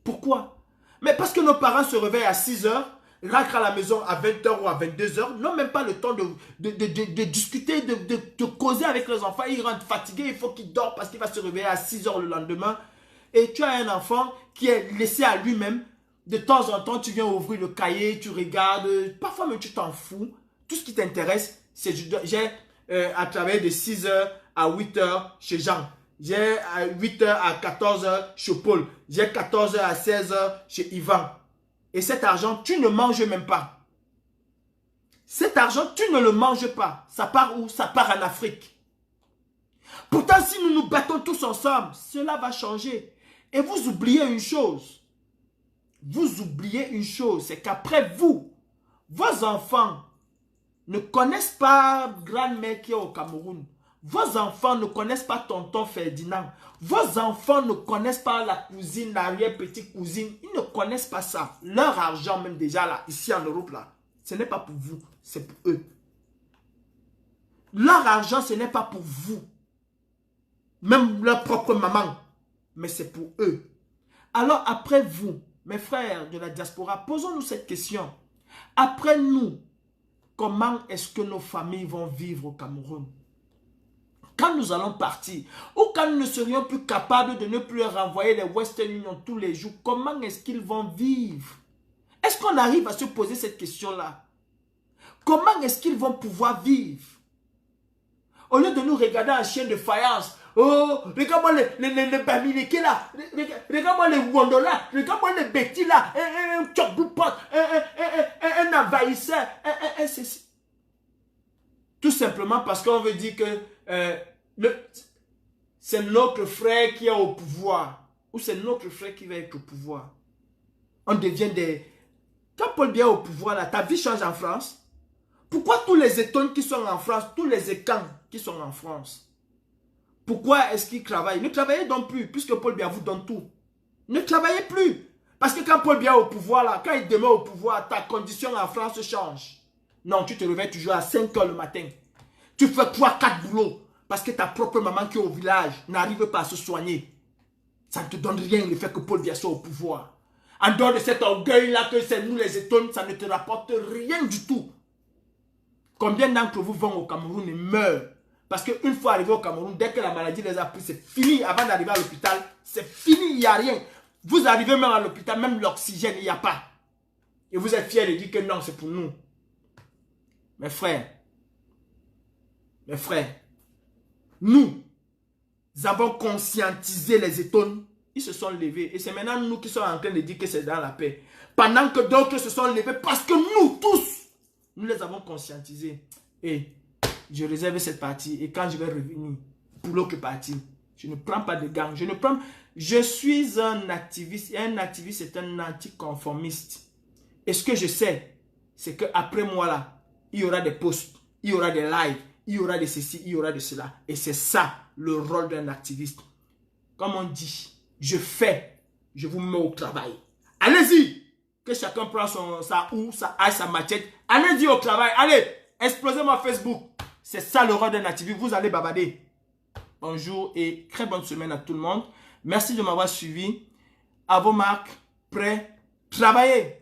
Pourquoi? Mais parce que nos parents se réveillent à 6 heures, rentrent à la maison à 20 heures ou à 22 heures, n'ont même pas le temps de discuter, de causer avec les enfants. Ils rentrent fatigués, il faut qu'ils dorment parce qu'il va se réveiller à 6 heures le lendemain. Et tu as un enfant qui est laissé à lui-même. De temps en temps, tu viens ouvrir le cahier, tu regardes. Parfois même, tu t'en fous. Tout ce qui t'intéresse, c'est j'ai à travers de 6 heures à 8 heures chez Jean. J'ai à 8 heures à 14 heures chez Paul. J'ai 14 heures à 16 heures chez Yvan. Et cet argent, tu ne manges même pas. Cet argent, tu ne le manges pas. Ça part où? Ça part en Afrique. Pourtant, si nous nous battons tous ensemble, cela va changer. Et vous oubliez une chose. Vous oubliez une chose, c'est qu'après vous, vos enfants ne connaissent pas grand-mère qui est au Cameroun. Vos enfants ne connaissent pas tonton Ferdinand. Vos enfants ne connaissent pas la cousine, l'arrière-petite-cousine. Ils ne connaissent pas ça. Leur argent, même déjà là, ici en Europe, là, ce n'est pas pour vous, c'est pour eux. Leur argent, ce n'est pas pour vous. Même leur propre maman. Mais c'est pour eux. Alors après vous, mes frères de la diaspora, posons-nous cette question. Après nous, comment est-ce que nos familles vont vivre au Cameroun? Quand nous allons partir, ou quand nous ne serions plus capables de ne plus renvoyer les Western Union tous les jours, comment est-ce qu'ils vont vivre? Est-ce qu'on arrive à se poser cette question-là? Comment est-ce qu'ils vont pouvoir vivre? Au lieu de nous regarder en chien de faïence, oh, regarde-moi les Bamileke là, regarde-moi les Wondo là, regarde-moi les Betty là, un Tchokboupot, un envahisseur, ceci. Tout simplement parce qu'on veut dire que c'est notre frère qui est au pouvoir. Ou c'est notre frère qui va être au pouvoir. On devient des... Quand Paul vient au pouvoir, là, ta vie change en France. Pourquoi tous les étones qui sont en France, tous les écans qui sont en France, pourquoi est-ce qu'ils travaillent? Ne travaillez donc plus, puisque Paul Biya vous donne tout. Ne travaillez plus. Parce que quand Paul Biya est au pouvoir, là, quand il demeure au pouvoir, ta condition en France change. Non, tu te réveilles toujours à 5 h le matin. Tu fais 3-4 boulots. Parce que ta propre maman qui est au village n'arrive pas à se soigner. Ça ne te donne rien le fait que Paul Biya soit au pouvoir. En dehors de cet orgueil-là que c'est nous les étones, ça ne te rapporte rien du tout. Combien d'entre vous vont au Cameroun et meurent? Parce qu'une fois arrivé au Cameroun, dès que la maladie les a pris, c'est fini. Avant d'arriver à l'hôpital, c'est fini, il n'y a rien. Vous arrivez même à l'hôpital, même l'oxygène, il n'y a pas. Et vous êtes fiers de dire que non, c'est pour nous. Mes frères, nous avons conscientisé les étones. Ils se sont levés. Et c'est maintenant nous qui sommes en train de dire que c'est dans la paix. Pendant que d'autres se sont levés parce que nous tous, nous les avons conscientisés. Et je réserve cette partie. Et quand je vais revenir, pour l'autre partie, je ne prends pas de gang. Je suis un activiste. Et un activiste, c'est un anticonformiste. Et ce que je sais, c'est qu'après moi là, il y aura des posts, il y aura des lives, il y aura de ceci, il y aura de cela. Et c'est ça le rôle d'un activiste. Comme on dit, je fais, je vous mets au travail. Allez-y! Que chacun prend sa houe, sa hache, sa machette. Allez-y au travail. Allez, explosez-moi Facebook. C'est ça le rôle d'un activiste. Vous allez babader. Bonjour et très bonne semaine à tout le monde. Merci de m'avoir suivi. À vos marques, prêts, travaillez.